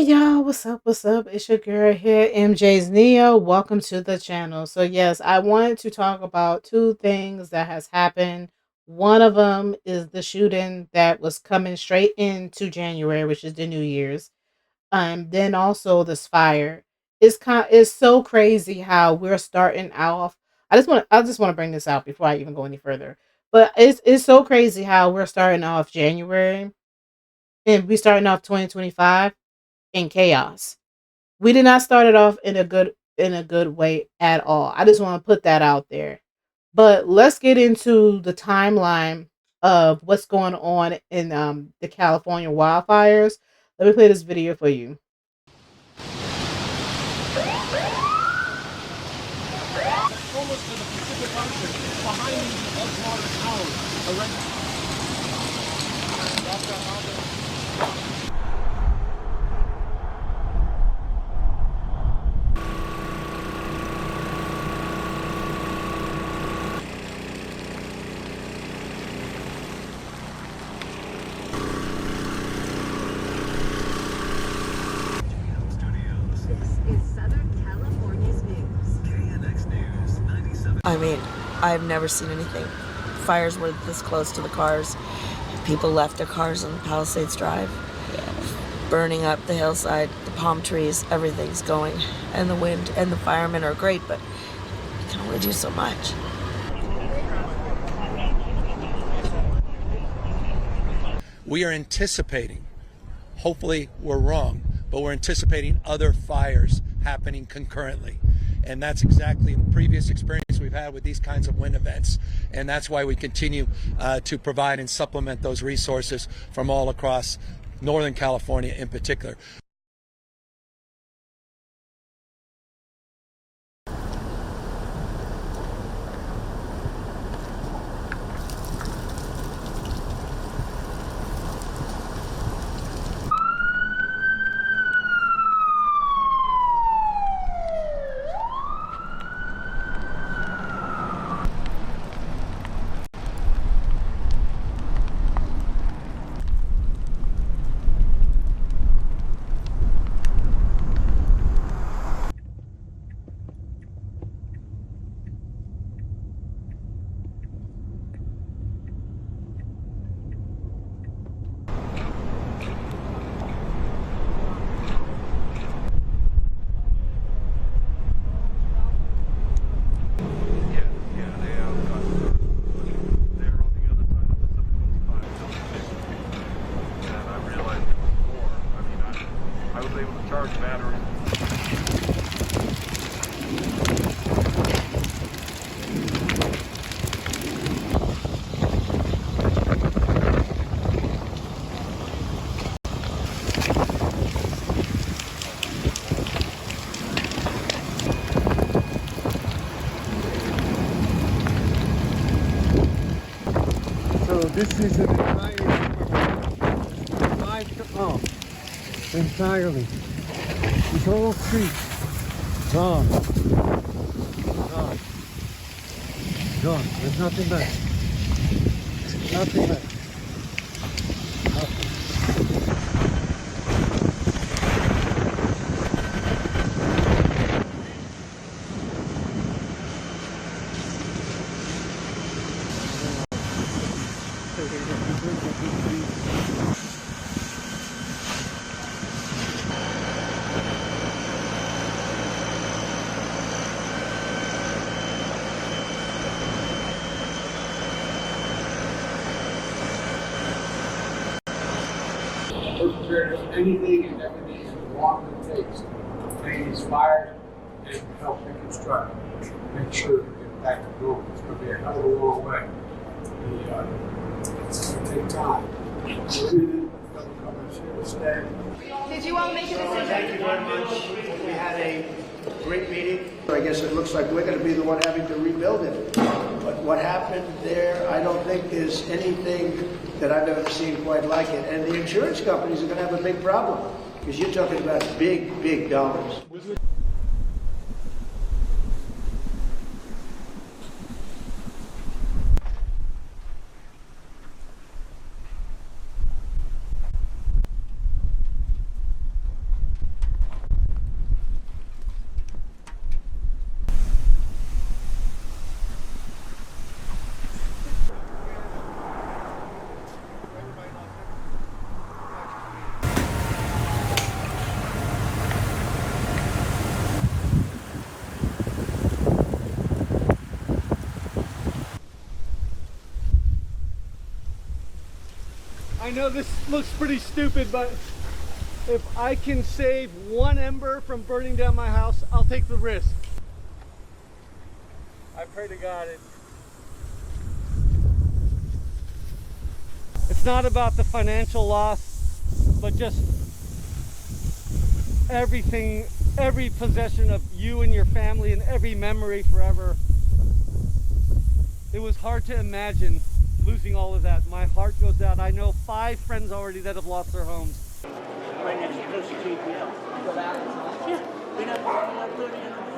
y'all, what's up? What's up? It's your girl here, MJ's Neo. Welcome to the channel. So yes, I wanted to talk about two things that has happened. One of them is the shooting that was coming straight into January, which is the New Year's. Then also this fire. It's so crazy how we're starting off. I just want to bring this out before I even go any further. But it's so crazy how we're starting off January and we starting off 2025 in chaos. We did not start it off in a good way at all. I just want to put that out there. But let's get into the timeline of what's going on in the California wildfires. Let me play this video for you. Almost to the Pacific Ocean, behind these Edgewater towers. I mean, I've never seen anything. Fires were this close to the cars. People left their cars on Palisades Drive, burning up the hillside, the palm trees, everything's going. And the wind and the firemen are great, but you can only do so much. We are anticipating, hopefully we're wrong, but we're anticipating other fires happening concurrently. And that's exactly the previous experience we've had with these kinds of wind events. And that's why we continue to provide and supplement those resources from all across Northern California in particular. So this is an entire entirely. This whole street gone. Gone. Gone. There's nothing left. Nothing left. Nothing. Perpetrators anything and everything as long as it takes to contain these fires and help reconstruct, make sure we get back to normal. It's going to be a hell of a long way. It's going to take time. Did you all make a decision? Thank you very much. We had a great meeting. I guess it looks like we're going to be the one having to rebuild it. But what happened there, I don't think there's anything that I've ever seen quite like it. And the insurance companies are going to have a big problem because you're talking about big, big dollars. know this looks pretty stupid, but if I can save one ember from burning down my house, I'll take the risk. I pray to God it's not about the financial loss, but just everything, every possession of you and your family and every memory forever. It was hard to imagine losing all of that. My heart goes out. I know 5 friends already that have lost their homes. Right next to GPL. Yeah, we'd have to run like 30 in the morning.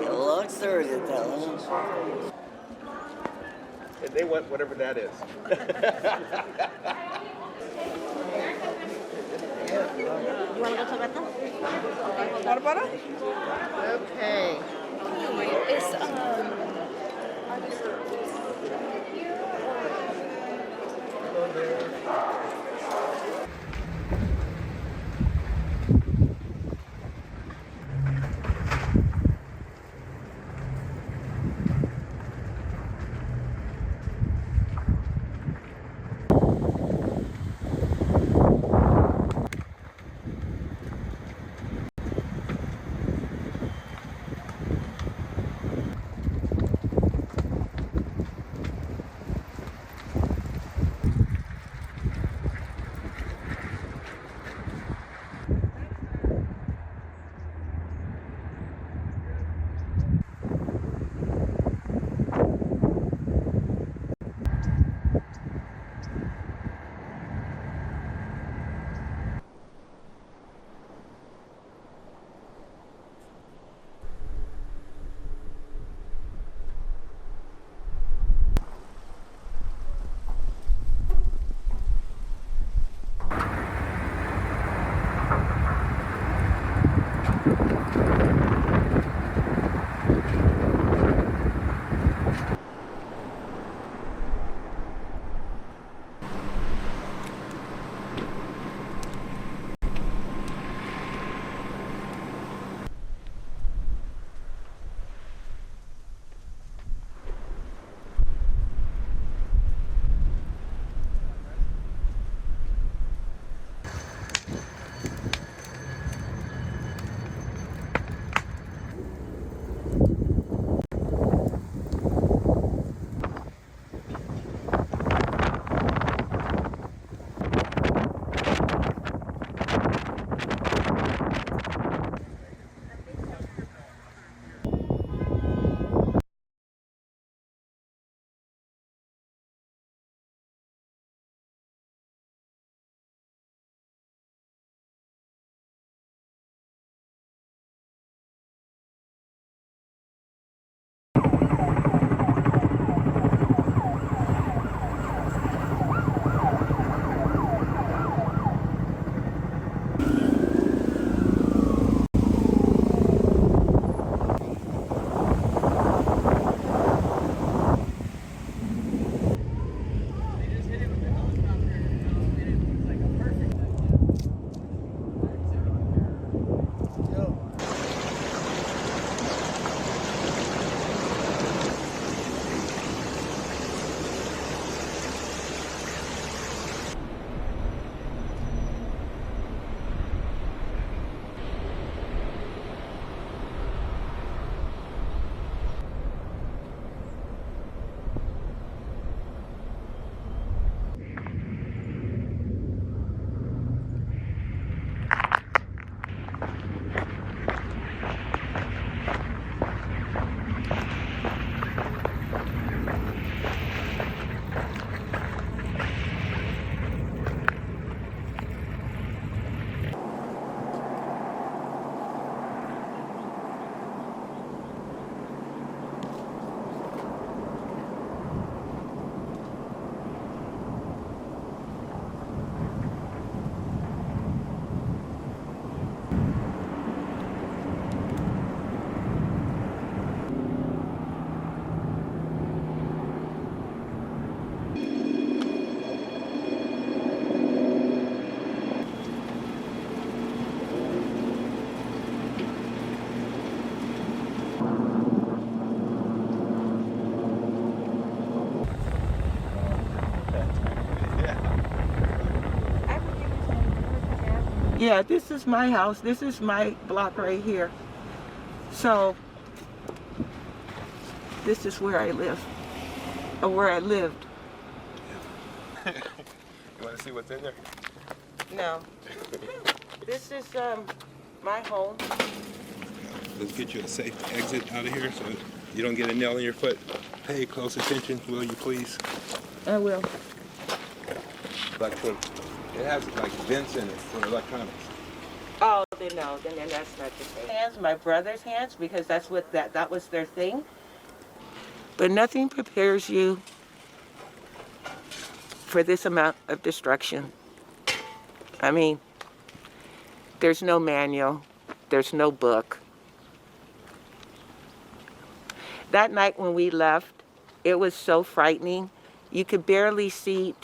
It looks dirty though. And they want whatever that is. You want to go to the bathroom? What about it? Okay. It's Yeah, this is my house. This is my block right here. So this is where I live, or where I lived. You want to see what's in there? No. This is my home. Let's get you a safe exit out of here so you don't get a nail in your foot. Pay close attention, will you please? I will. It has like vents in it for electronics. Oh, then no, then that's not the same. Hands, my brother's hands, because that's what that was their thing. But nothing prepares you for this amount of destruction. I mean, there's no manual, there's no book. That night when we left, it was so frightening. You could barely see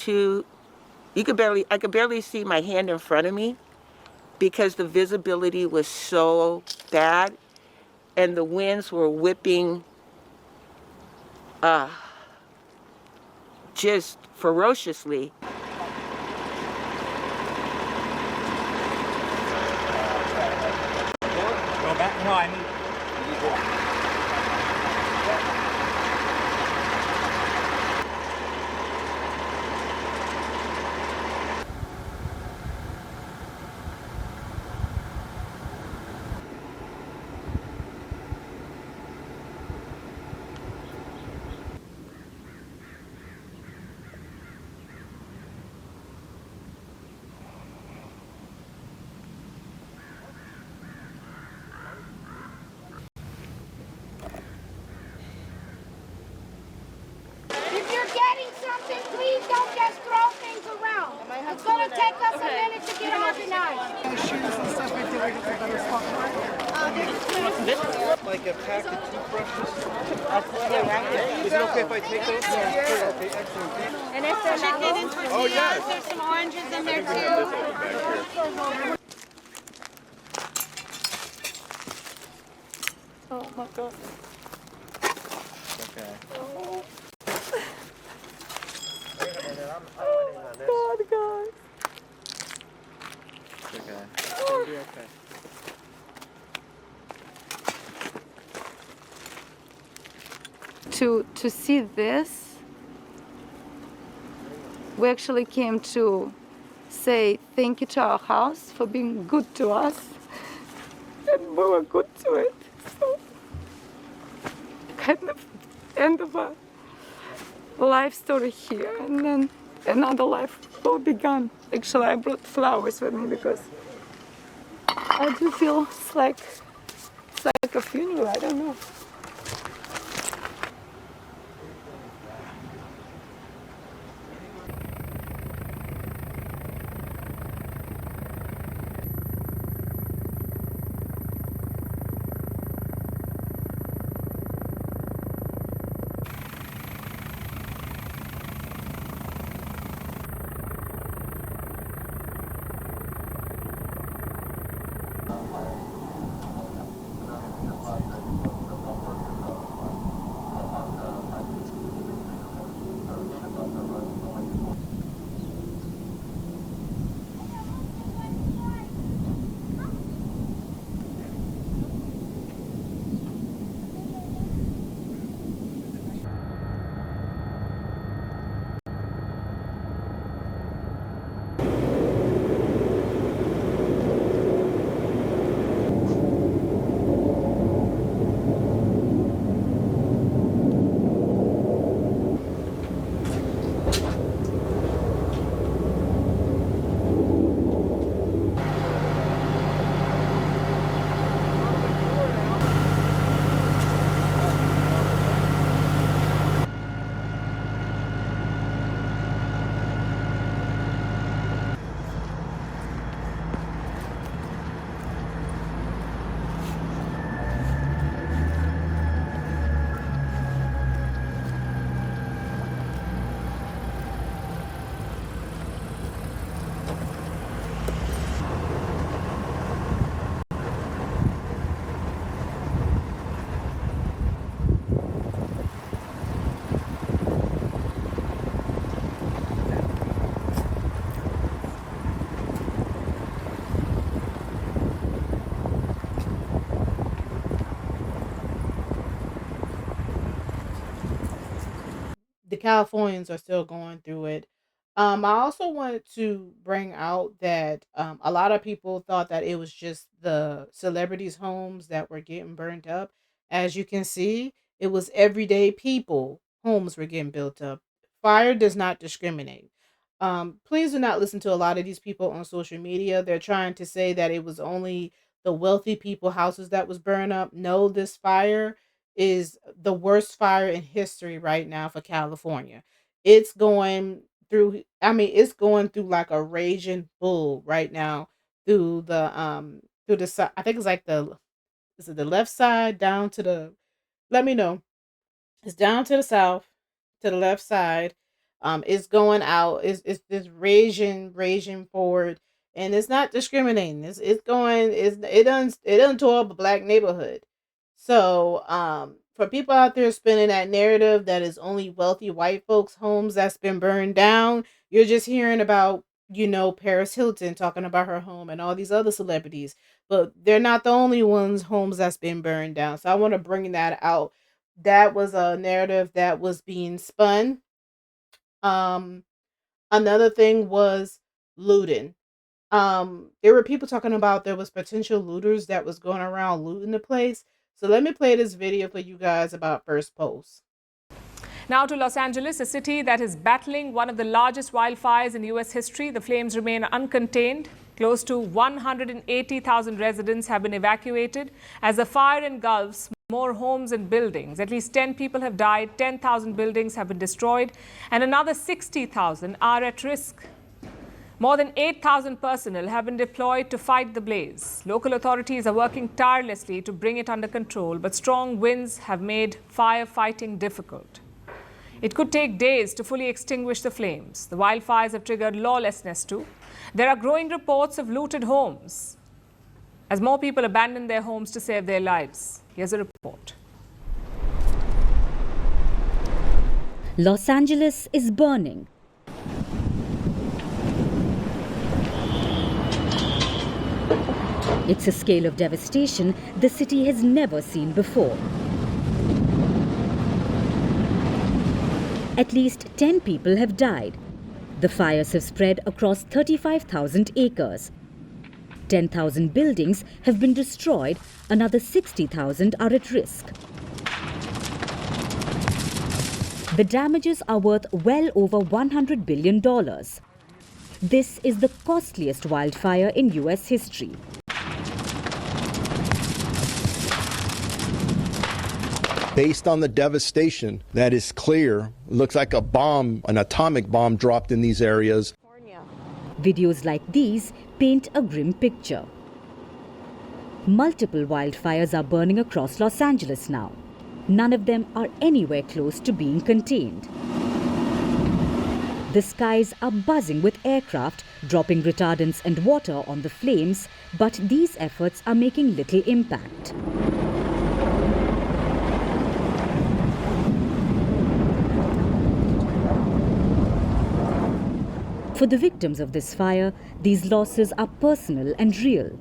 I could barely see my hand in front of me because the visibility was so bad and the winds were whipping just ferociously. Go back. No, I need. If you're getting something, please don't just throw things around. It's going to take us a minute to get organized. Like a pack of toothbrushes. Is it okay if I take those? Yeah. Okay, excellent. And if there's chicken and tortillas, there's some oranges in there too. Oh my God. Okay. Oh God, guys. Okay. It'll be okay. To see this, we actually came to say thank you to our house for being good to us, and we were good to it. So, kind of end of a life story here, and then another life will begin. Actually, I brought flowers with me because I do feel it's like a funeral. I don't know. the Californians are still going through it. I also wanted to bring out that a lot of people thought that it was just the celebrities' homes that were getting burnt up. As you can see, it was everyday people homes were getting built up. Fire does not discriminate. Please do not listen to a lot of these people on social media. They're trying to say that it was only the wealthy people houses that was burned up. No, this fire is the worst fire in history right now for California. It's going through, I mean, it's going through like a raging bull right now through the side. I think it's like the, is it the left side down to the, let me know. It's down to the south, to the left side. It's going out. It's this raging forward, and it's not discriminating. It's going. It done tore up a black neighborhood. So for people out there spinning that narrative that is only wealthy white folks' homes that's been burned down, you're just hearing about, Paris Hilton talking about her home and all these other celebrities, but they're not the only ones homes that's been burned down. So I want to bring that out. That was a narrative that was being spun. Um, Another thing was looting. There were people talking about there was potential looters that was going around looting the place. So let me play this video for you guys about First Post. Now to Los Angeles, a city that is battling one of the largest wildfires in U.S. history. The flames remain uncontained. Close to 180,000 residents have been evacuated as the fire engulfs more homes and buildings. At least 10 people have died, 10,000 buildings have been destroyed, and another 60,000 are at risk. More than 8,000 personnel have been deployed to fight the blaze. Local authorities are working tirelessly to bring it under control, but strong winds have made firefighting difficult. It could take days to fully extinguish the flames. The wildfires have triggered lawlessness too. There are growing reports of looted homes as more people abandon their homes to save their lives. Here's a report. Los Angeles is burning. It's a scale of devastation the city has never seen before. At least 10 people have died. The fires have spread across 35,000 acres. 10,000 buildings have been destroyed, another 60,000 are at risk. The damages are worth well over $100 billion. This is the costliest wildfire in US history. Based on the devastation that is clear, it looks like a bomb, an atomic bomb dropped in these areas. Videos like these paint a grim picture. Multiple wildfires are burning across Los Angeles now. None of them are anywhere close to being contained. The skies are buzzing with aircraft dropping retardants and water on the flames, but these efforts are making little impact. For the victims of this fire, these losses are personal and real.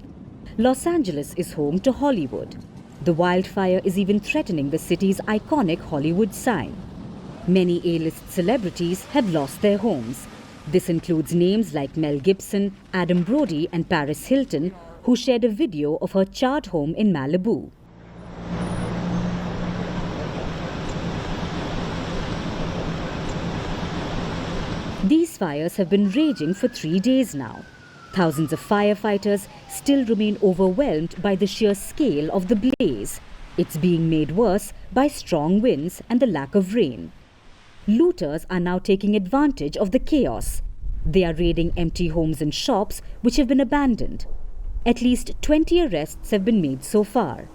Los Angeles is home to Hollywood. The wildfire is even threatening the city's iconic Hollywood sign. Many A-list celebrities have lost their homes. This includes names like Mel Gibson, Adam Brody and Paris Hilton, who shared a video of her charred home in Malibu. These fires have been raging for 3 days now. Thousands of firefighters still remain overwhelmed by the sheer scale of the blaze. It's being made worse by strong winds and the lack of rain. Looters are now taking advantage of the chaos. They are raiding empty homes and shops which have been abandoned. At least 20 arrests have been made so far.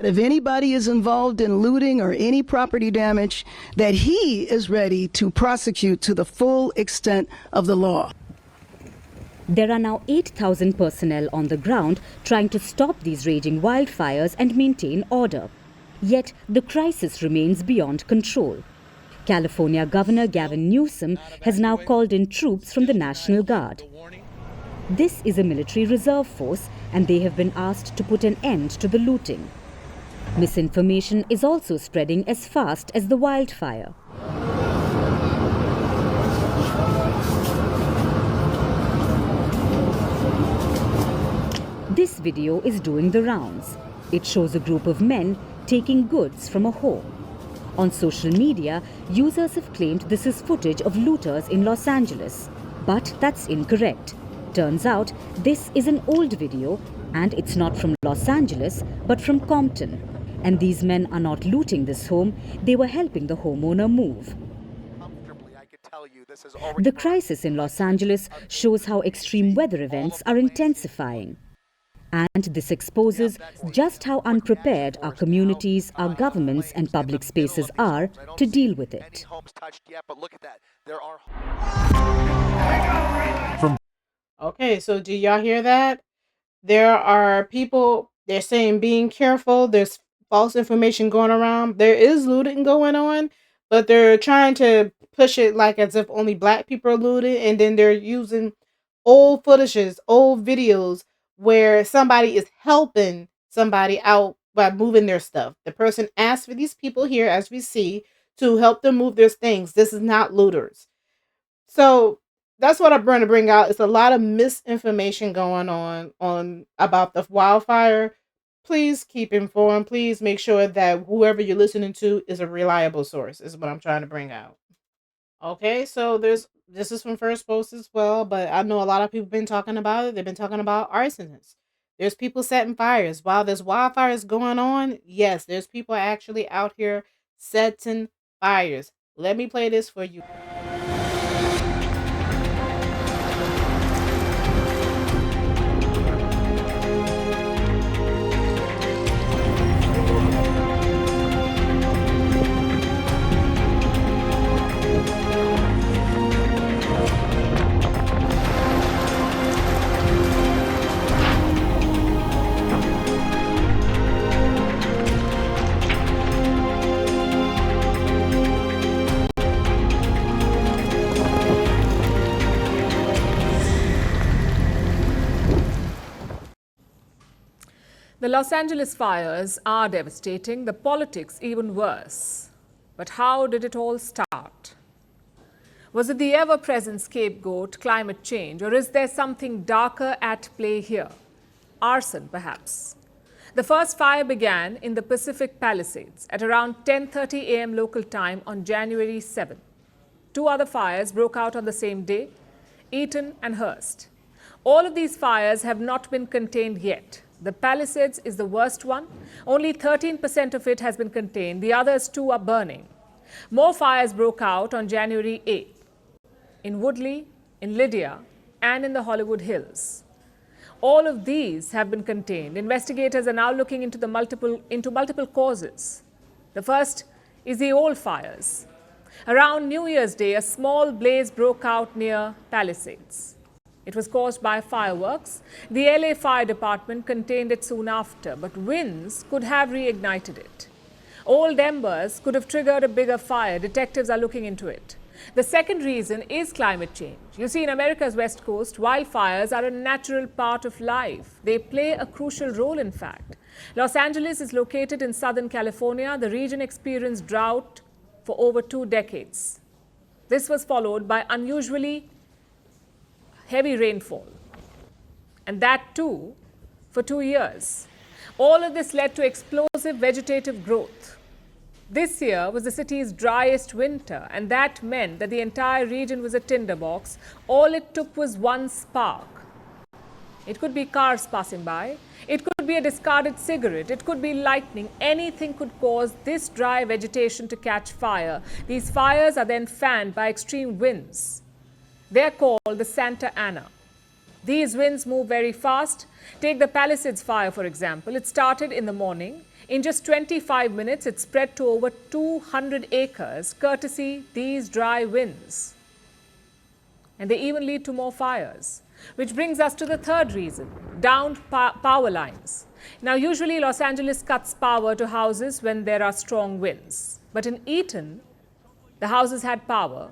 If anybody is involved in looting or any property damage, that he is ready to prosecute to the full extent of the law. There are now 8,000 personnel on the ground trying to stop these raging wildfires and maintain order. Yet the crisis remains beyond control. California Governor Gavin Newsom has now called in troops from the National Guard. This is a military reserve force, and they have been asked to put an end to the looting. Misinformation is also spreading as fast as the wildfire. This video is doing the rounds. It shows a group of men taking goods from a home. On social media, users have claimed this is footage of looters in Los Angeles. But that's incorrect. Turns out this is an old video and it's not from Los Angeles but from Compton. And these men are not looting this home, they were helping the homeowner move. The crisis in Los Angeles shows how extreme weather events are intensifying. And this exposes just how unprepared our communities, our governments and public spaces are to deal with it. Okay, so do y'all hear that? There are people, they're saying being careful, there's false information going around. There is looting going on, but they're trying to push it like as if only black people are looting, and then they're using old footages, old videos where somebody is helping somebody out by moving their stuff. The person asked for these people here, as we see, to help them move their things. This is not looters. So that's what I'm going to bring out. It's a lot of misinformation going on about the wildfire. Please keep informed. Please make sure that whoever you're listening to is a reliable source, is what I'm trying to bring out. Okay, so this is from First Post as well, but I know a lot of people have been talking about it. They've been talking about arsonists. There's people setting fires. While there's wildfires going on, yes, there's people actually out here setting fires. Let me play this for you. The Los Angeles fires are devastating, the politics even worse. But how did it all start? Was it the ever-present scapegoat, climate change, or is there something darker at play here? Arson, perhaps. The first fire began in the Pacific Palisades at around 10:30 a.m. local time on January 7. Two other fires broke out on the same day, Eaton and Hearst. All of these fires have not been contained yet. The Palisades is the worst one. Only 13% of it has been contained. The others two are burning. More fires broke out on January 8th in Woodley, in Lydia, and in the Hollywood Hills. All of these have been contained. Investigators are now looking into multiple causes. The first is the old fires. Around New Year's Day, a small blaze broke out near Palisades. It was caused by fireworks. The LA Fire Department contained it soon after, but winds could have reignited it. Old embers could have triggered a bigger fire. Detectives are looking into it. The second reason is climate change. You see, in America's West Coast, wildfires are a natural part of life. They play a crucial role, in fact. Los Angeles is located in Southern California. The region experienced drought for over 2 decades. This was followed by unusually heavy rainfall, and that too for 2 years. All of this led to explosive vegetative growth. This year was the city's driest winter, and that meant that the entire region was a tinderbox. All it took was one spark. It could be cars passing by, it could be a discarded cigarette, it could be lightning. Anything could cause this dry vegetation to catch fire. These fires are then fanned by extreme winds. They're called the Santa Ana. These winds move very fast. Take the Palisades fire, for example. It started in the morning. In just 25 minutes, it spread to over 200 acres, courtesy these dry winds. And they even lead to more fires. Which brings us to the third reason, downed power lines. Now, usually Los Angeles cuts power to houses when there are strong winds. But in Eaton, the houses had power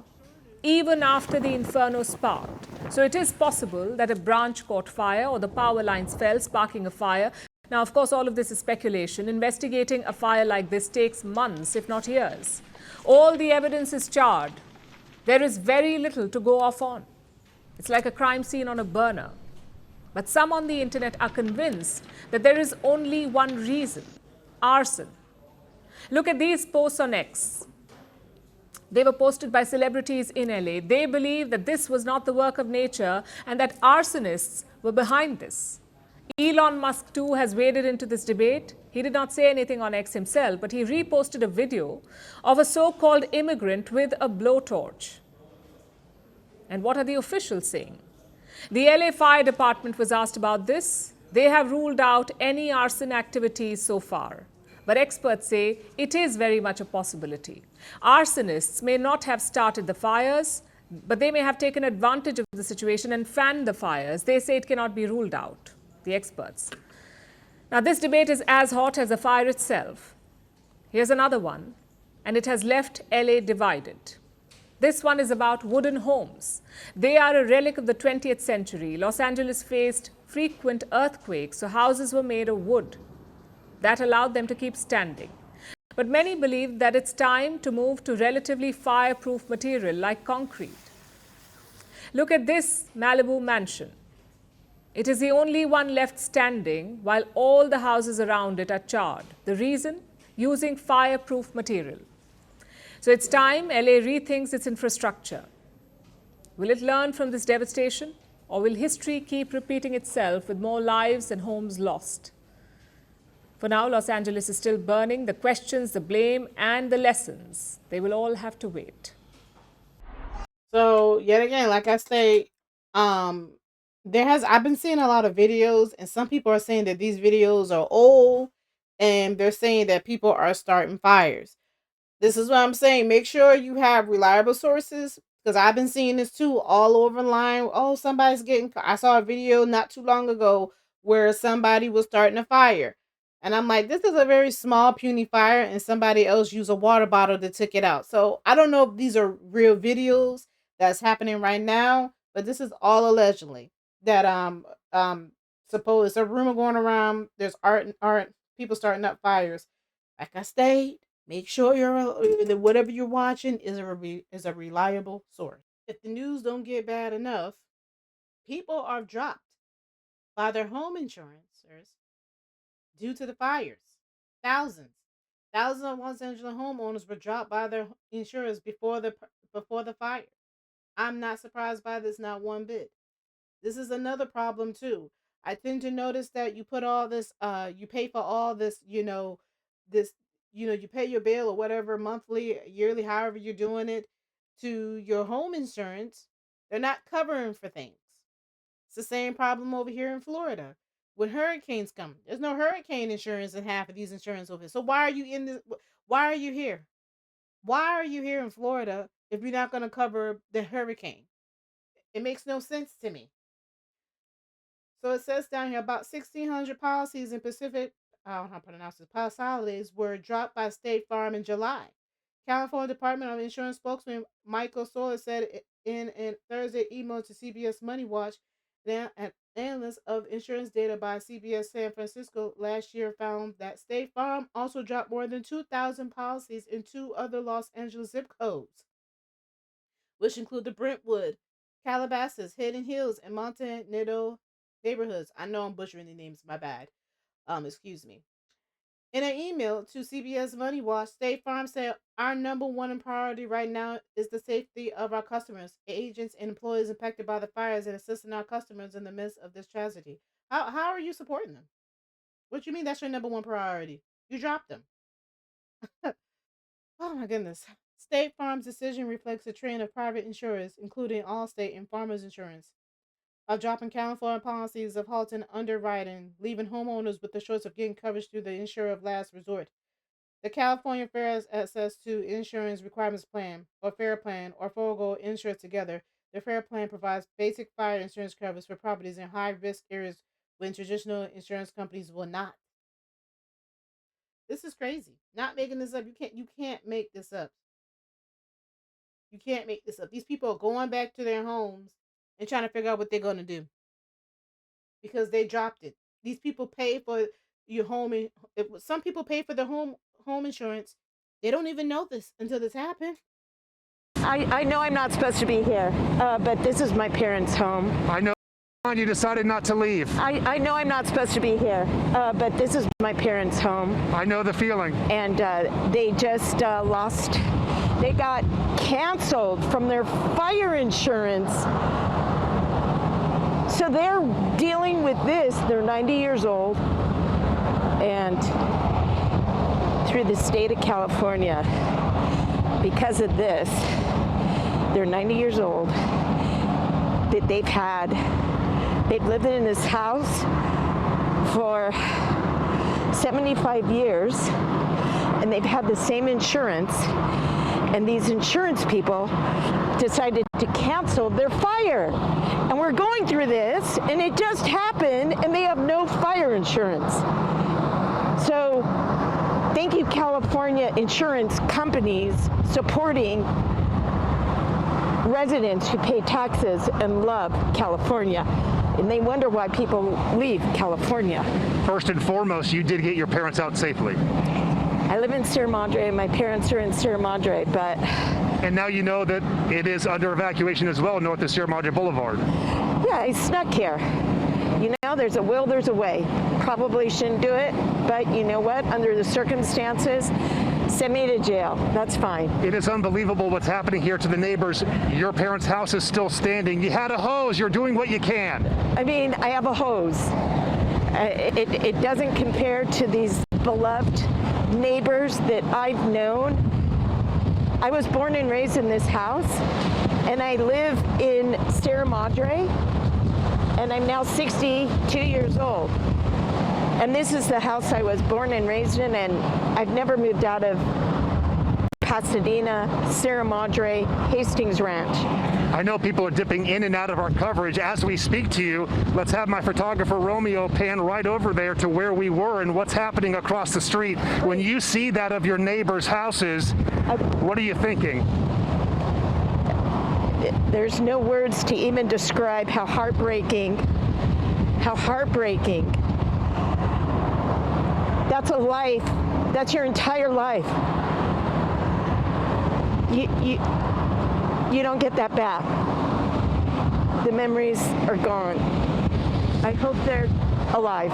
even after the inferno sparked. So it is possible that a branch caught fire or the power lines fell, sparking a fire. Now, of course, all of this is speculation. Investigating a fire like this takes months, if not years. All the evidence is charred. There is very little to go off on. It's like a crime scene on a burner. But some on the internet are convinced that there is only one reason: arson. Look at these posts on X. They were posted by celebrities in LA. They believe that this was not the work of nature and that arsonists were behind this. Elon Musk, too, has waded into this debate. He did not say anything on X himself, but he reposted a video of a so-called immigrant with a blowtorch. And what are the officials saying? The LA Fire Department was asked about this. They have ruled out any arson activities so far. But experts say it is very much a possibility. Arsonists may not have started the fires, but they may have taken advantage of the situation and fanned the fires. They say it cannot be ruled out, the experts. Now, this debate is as hot as the fire itself. Here's another one, and it has left LA divided. This one is about wooden homes. They are a relic of the 20th century. Los Angeles faced frequent earthquakes, so houses were made of wood. That allowed them to keep standing. But many believe that it's time to move to relatively fireproof material like concrete. Look at this Malibu mansion. It is the only one left standing while all the houses around it are charred. The reason? Using fireproof material. So it's time LA rethinks its infrastructure. Will it learn from this devastation, or will history keep repeating itself with more lives and homes lost? For now, Los Angeles is still burning. The questions, the blame, and the lessons, they will all have to wait. So yet again, like I say, I've been seeing a lot of videos, and some people are saying that these videos are old, and they're saying that people are starting fires. This is what I'm saying. Make sure you have reliable sources, because I've been seeing this too all over the line. Oh, I saw a video not too long ago where somebody was starting a fire. And I'm like, this is a very small, puny fire, and somebody else used a water bottle to take it out. So I don't know if these are real videos that's happening right now, but this is all allegedly that suppose it's a rumor going around. There's art people starting up fires. Like I stated, make sure that whatever you're watching is a reliable source. If the news don't get bad enough, people are dropped by their home insurers due to the fires. Thousands of Los Angeles homeowners were dropped by their insurers before the fire. I'm not surprised by this, not one bit. This is another problem too. I tend to notice that you put all this, you pay for all this, you pay your bill or whatever monthly, yearly, however you're doing it, to your home insurance. They're not covering for things. It's the same problem over here in Florida. When hurricanes come, there's no hurricane insurance in half of these insurance over here. So why are you why are you here? Why are you here in Florida if you're not going to cover the hurricane? It makes no sense to me. So it says down here about 1,600 policies in Pacific, I don't know how to pronounce it, Palisades were dropped by State Farm in July. California Department of Insurance spokesman Michael Soler said in a Thursday email to CBS Money Watch that an analyst of insurance data by CBS San Francisco last year found that State Farm also dropped more than 2,000 policies in 2 other Los Angeles zip codes, which include the Brentwood, Calabasas, Hidden Hills, and Monte Nido neighborhoods. I know I'm butchering the names, my bad. Excuse me. In an email to CBS Money Watch, State Farm said, our number one priority right now is the safety of our customers, agents, and employees impacted by the fires, and assisting our customers in the midst of this tragedy. How are you supporting them? What do you mean that's your number one priority? You dropped them. Oh my goodness. State Farm's decision reflects a trend of private insurers, including Allstate and Farmers Insurance, of dropping California policies, of halting underwriting, leaving homeowners with the choice of getting coverage through the insurer of last resort. The California Fair Access to Insurance Requirements Plan, or FAIR Plan, or forego insurance together. The FAIR Plan provides basic fire insurance coverage for properties in high-risk areas when traditional insurance companies will not. This is crazy. Not making this up. You can't make this up. You can't make this up. These people are going back to their homes and trying to figure out what they're going to do because they dropped it. These people pay for your home. Some people pay for their home insurance. They don't even know this until this happened. I know I'm not supposed to be here, but this is my parents' home. I know. on you decided not to leave? I know I'm not supposed to be here, but this is my parents' home. I know the feeling. And they just they got canceled from their fire insurance. So they're dealing with this. They're 90 years old. And through the state of California, because of this, they're 90 years old. That they've lived in this house for 75 years, and they've had the same insurance, and these insurance people decided to cancel their fire. And we're going through this, and it just happened, and they have no fire insurance. So thank you, California insurance companies, supporting residents who pay taxes and love California. And they wonder why people leave California. First and foremost, you did get your parents out safely. I live in Sierra Madre, and my parents are in Sierra Madre, but... And now you know that it is under evacuation as well, north of Sierra Madre Boulevard. Yeah, I snuck here. You know, there's a will, there's a way. Probably shouldn't do it, but you know what? Under the circumstances, send me to jail. That's fine. It is unbelievable what's happening here to the neighbors. Your parents' house is still standing. You had a hose. You're doing what you can. I mean, I have a hose. It doesn't compare to these beloved neighbors that I've known. I was born and raised in this house, and I live in Sierra Madre, and I'm now 62 years old. And this is the house I was born and raised in, and I've never moved out of Pasadena, Sierra Madre, Hastings Ranch. I know people are dipping in and out of our coverage. As we speak to you, let's have my photographer Romeo pan right over there to where we were and what's happening across the street. When you see that of your neighbors' houses, what are you thinking? There's no words to even describe how heartbreaking. That's a life. That's your entire life. You don't get that back. The memories are gone. I hope they're alive.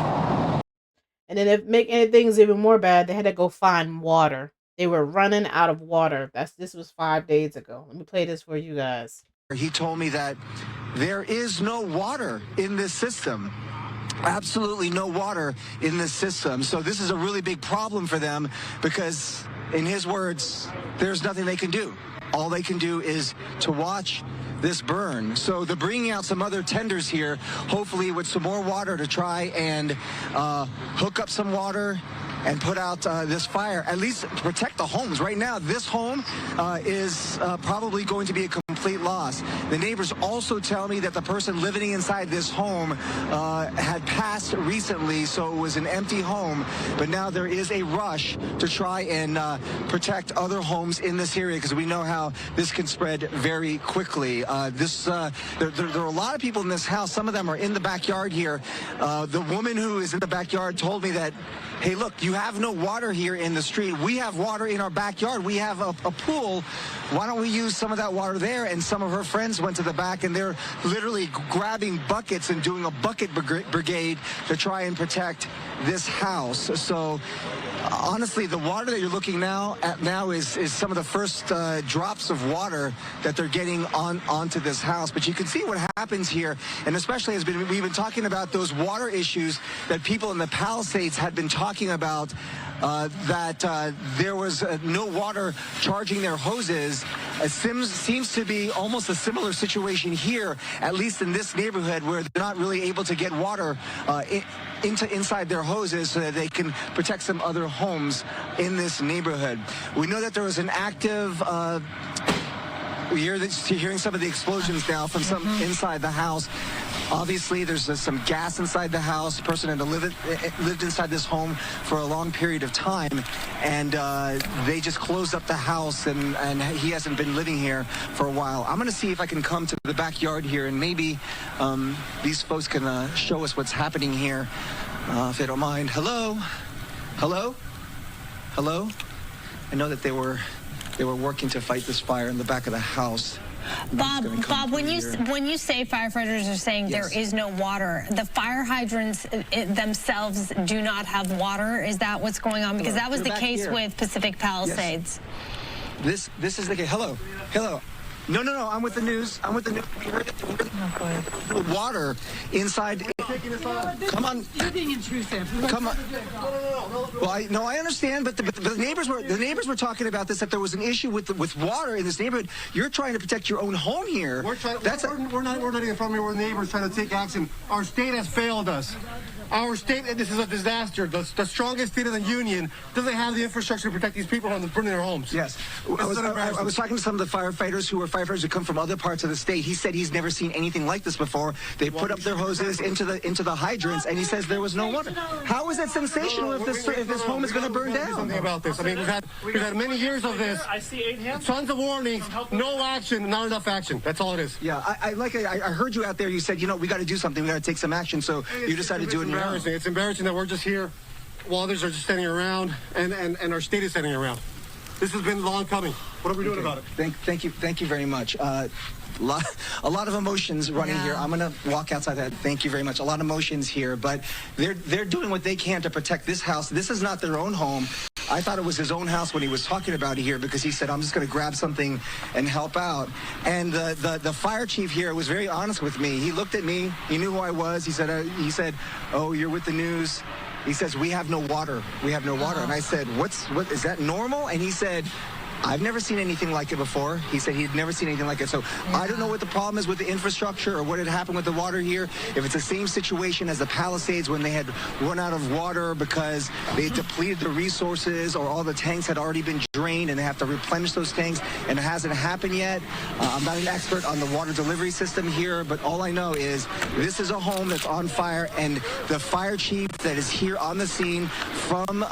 And then if making things even more bad, they had to go find water. They were running out of water. This was 5 days ago. Let me play this for you guys. He told me that there is no water in this system. Absolutely no water in this system. So this is a really big problem for them because, in his words, there's nothing they can do. All they can do is to watch this burn. So they're bringing out some other tenders here, hopefully with some more water to try and hook up some water and put out this fire, at least protect the homes. Right now, this home is probably going to be a complete loss. The neighbors also tell me that the person living inside this home had passed recently, so it was an empty home. But now there is a rush to try and protect other homes in this area because we know how this can spread very quickly. There are a lot of people in this house. Some of them are in the backyard here. The woman who is in the backyard told me that, hey, look, you have no water here in the street. We have water in our backyard. We have a pool. Why don't we use some of that water there? And some of her friends went to the back, and they're literally grabbing buckets and doing a bucket brigade to try and protect this house. So honestly, the water that you're looking at now is some of the first drops of water that they're getting onto this house. But you can see what happens here, and especially we've been talking about those water issues that people in the Palisades had been talking about, that there was no water charging their hoses. It seems to be almost a similar situation here, at least in this neighborhood, where they're not really able to get water inside their hoses so that they can protect some other homes in this neighborhood. We know that there was an active we're hearing some of the explosions now from some inside the house. Obviously, there's some gas inside the house. The person had lived inside this home for a long period of time, and they just closed up the house, and he hasn't been living here for a while. I'm going to see if I can come to the backyard here, and maybe these folks can show us what's happening here, if they don't mind. Hello? Hello? Hello? I know that they were working to fight this fire in the back of the house. Bob, when you say firefighters are saying there is no water, the fire hydrants themselves do not have water. Is that what's going on? Because that was the case with Pacific Palisades. Yes. This is the case. Hello. No, I'm with the news. Water inside. Come on. You're being intrusive. Come on. Well, I understand, but the neighbors were talking about this, that there was an issue with water in this neighborhood. You're trying to protect your own home here. We're not in front of our neighbors trying to take action. Our state has failed us. Our state, this is a disaster. The strongest state in the union doesn't have the infrastructure to protect these people from burning their homes. Yes. I was talking to some of the firefighters who come from other parts of the state. He said he's never seen anything like this before. They put up their hoses into the hydrants, and he says there was no water. How is that sensational if this home is going to burn down? Something about this. I mean, we've had many years of this. I see 8 hands. Tons of warnings, no action, not enough action. That's all it is. Yeah, I heard you out there. You said, we got to do something. We got to take some action. So you decided to do it. It's embarrassing that we're just here while others are just standing around and our state is standing around. This has been long coming. What are we doing about it? Thank you very much. A lot of emotions running here. I'm gonna walk outside that. Thank you very much. A lot of emotions here, but they're doing what they can to protect this house. This is not their own home. I thought it was his own house when he was talking about it here, because he said, I'm just going to grab something and help out. And the fire chief here was very honest with me. He looked at me. He knew who I was. He said, oh, you're with the news. He says, we have no water. We have no water. And I said, what is that normal? And he said, I've never seen anything like it before. He said he'd never seen anything like it. So I don't know what the problem is with the infrastructure or what had happened with the water here. If it's the same situation as the Palisades when they had run out of water because they depleted the resources, or all the tanks had already been drained and they have to replenish those tanks, and it hasn't happened yet. I'm not an expert on the water delivery system here, but all I know is this is a home that's on fire, and the fire chief that is here on the scene from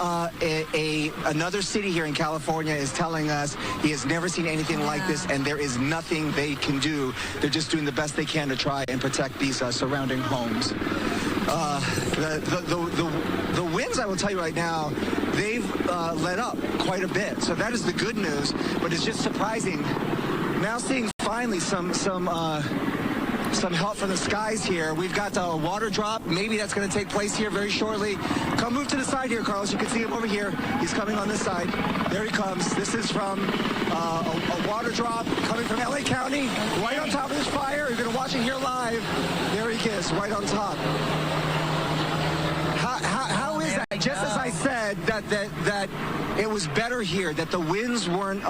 another city here in California is telling us he has never seen anything like this, and there is nothing they can do. They're just doing the best they can to try and protect these surrounding homes. The winds, I will tell you right now, they've let up quite a bit. So that is the good news, but it's just surprising. Now seeing finally some help from the skies here. We've got a water drop. Maybe that's going to take place here very shortly. Come move to the side here, Carlos. You can see him over here. He's coming on this side. There he comes. This is from a water drop coming from LA County, right on top of this fire. You're going to watch it here live. There he is, right on top. How is that? Just as I said that it was better here, that the winds weren't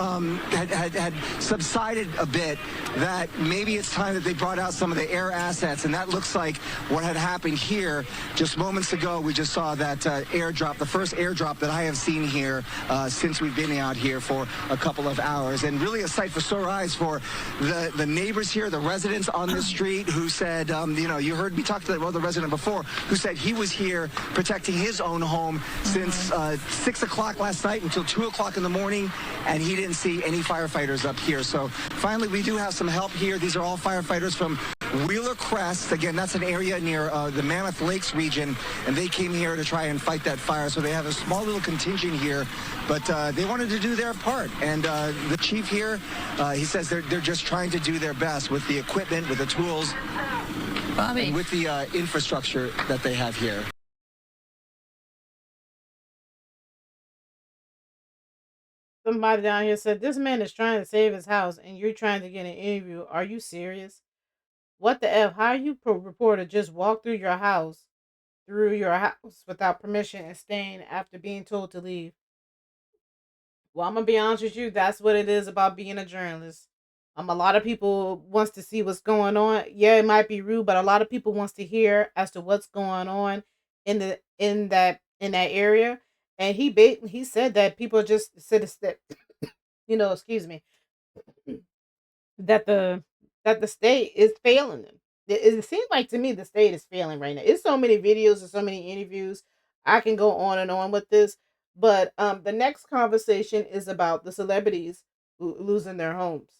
had subsided a bit, that maybe it's time that they brought out some of the air assets, and that looks like what had happened here just moments ago. We just saw that airdrop, the first airdrop that I have seen here since we've been out here for a couple of hours, and really a sight for sore eyes for the neighbors here, the residents on the street who said, you heard me talk to the resident before, who said he was here protecting his own home since 6 o'clock last night until 2 o'clock in the morning, and he didn't see any firefighters up here. So finally, we do have some help here. These are all firefighters from Wheeler Crest. Again, that's an area near the Mammoth Lakes region, and they came here to try and fight that fire. So they have a small little contingent here, but they wanted to do their part. And the chief here, he says they're just trying to do their best with the equipment, with the tools, and with the infrastructure that they have here. Somebody down here said, this man is trying to save his house and you're trying to get an interview. Are you serious? What the F? How you reporter just walk through your house without permission and staying after being told to leave? Well, I'm going to be honest with you. That's what it is about being a journalist. A lot of people wants to see what's going on. Yeah, it might be rude, but a lot of people wants to hear as to what's going on in that area. And he said that people just said that, excuse me, that the state is failing them. It seems like to me the state is failing right now. It's so many videos and so many interviews. I can go on and on with this, but the next conversation is about the celebrities losing their homes.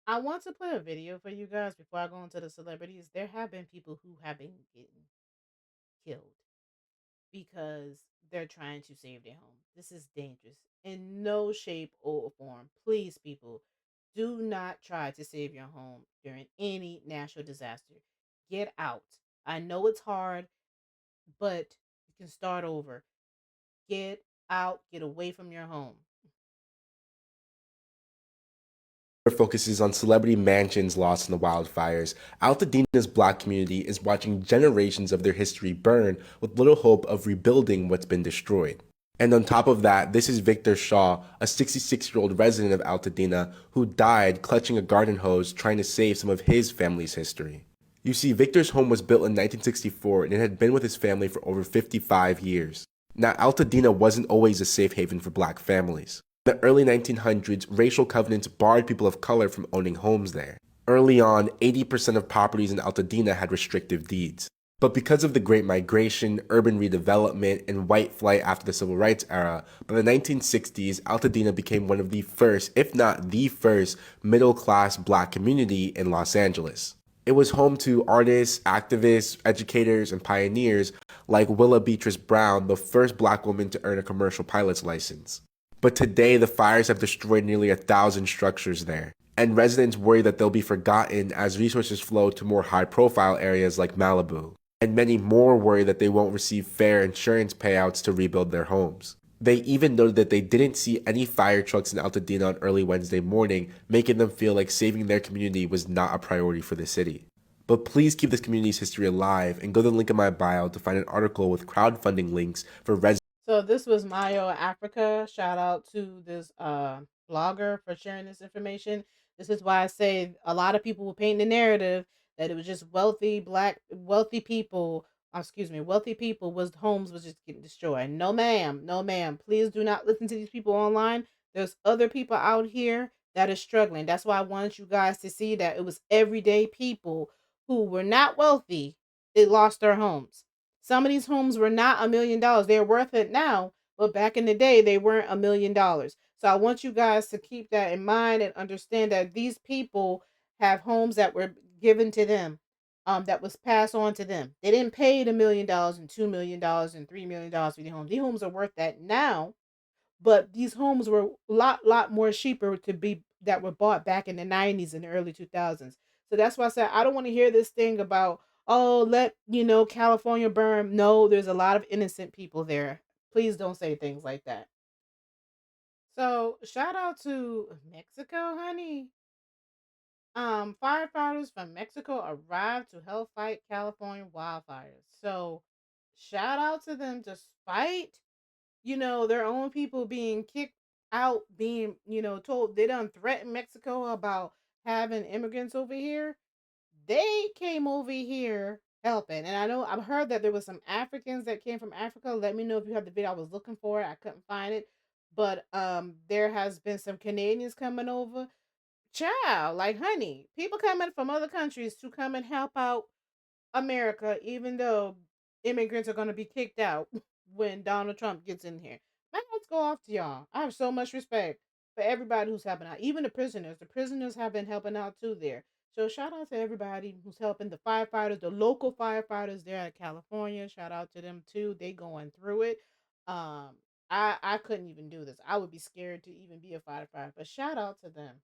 I want to play a video for you guys before I go into the celebrities. There have been people who have been getting killed because they're trying to save their home. This is dangerous in no shape or form. Please, people, do not try to save your home during any natural disaster. Get out. I know it's hard, but you can start over. Get out, get away from your home. Focuses on celebrity mansions lost in the wildfires, Altadena's Black community is watching generations of their history burn with little hope of rebuilding what's been destroyed. And on top of that, this is Victor Shaw, a 66-year-old resident of Altadena who died clutching a garden hose trying to save some of his family's history. You see, Victor's home was built in 1964 and it had been with his family for over 55 years. Now, Altadena wasn't always a safe haven for Black families. In the early 1900s, racial covenants barred people of color from owning homes there. Early on, 80% of properties in Altadena had restrictive deeds. But because of the Great Migration, urban redevelopment, and white flight after the Civil Rights era, by the 1960s, Altadena became one of the first, if not the first, middle-class Black community in Los Angeles. It was home to artists, activists, educators, and pioneers like Willa Beatrice Brown, the first Black woman to earn a commercial pilot's license. But today, the fires have destroyed nearly 1,000 structures there, and residents worry that they'll be forgotten as resources flow to more high-profile areas like Malibu. And many more worry that they won't receive fair insurance payouts to rebuild their homes. They even noted that they didn't see any fire trucks in Altadena on early Wednesday morning, making them feel like saving their community was not a priority for the city. But please keep this community's history alive and go to the link in my bio to find an article with crowdfunding links for residents. So this was Mayo Africa. Shout out to this blogger for sharing this information. This is why I say a lot of people will paint the narrative that it was just wealthy people. Wealthy people was homes was just getting destroyed. No, ma'am. No, ma'am. Please do not listen to these people online. There's other people out here that are struggling. That's why I wanted you guys to see that it was everyday people who were not wealthy. They lost their homes. Some of these homes were not $1,000,000. They're worth it now, but back in the day, they weren't $1,000,000. So I want you guys to keep that in mind and understand that these people have homes that were given to them, that was passed on to them. They didn't pay $1,000,000 and $2,000,000 and $3,000,000 for the homes. These homes are worth that now, but these homes were a lot more cheaper to be that were bought back in the 90s and the early 2000s. So that's why I said I don't want to hear this thing about, oh, let California burn. No, there's a lot of innocent people there. Please don't say things like that. So shout out to Mexico, honey. Firefighters from Mexico arrived to help fight California wildfires. So shout out to them, despite their own people being kicked out, being, told they done threatened Mexico about having immigrants over here. They came over here helping. And I know I've heard that there was some Africans that came from Africa. Let me know if you have the video. I was looking for it. I couldn't find it. But there has been some Canadians coming over. Child, like honey, people coming from other countries to come and help out America, even though immigrants are going to be kicked out when Donald Trump gets in here. My hats go off to y'all. I have so much respect for everybody who's helping out, even the prisoners. The prisoners have been helping out too there. So shout out to everybody who's helping, the firefighters, the local firefighters there in California. Shout out to them too. They going through it. Um, I couldn't even do this. I would be scared to even be a firefighter. But shout out to them.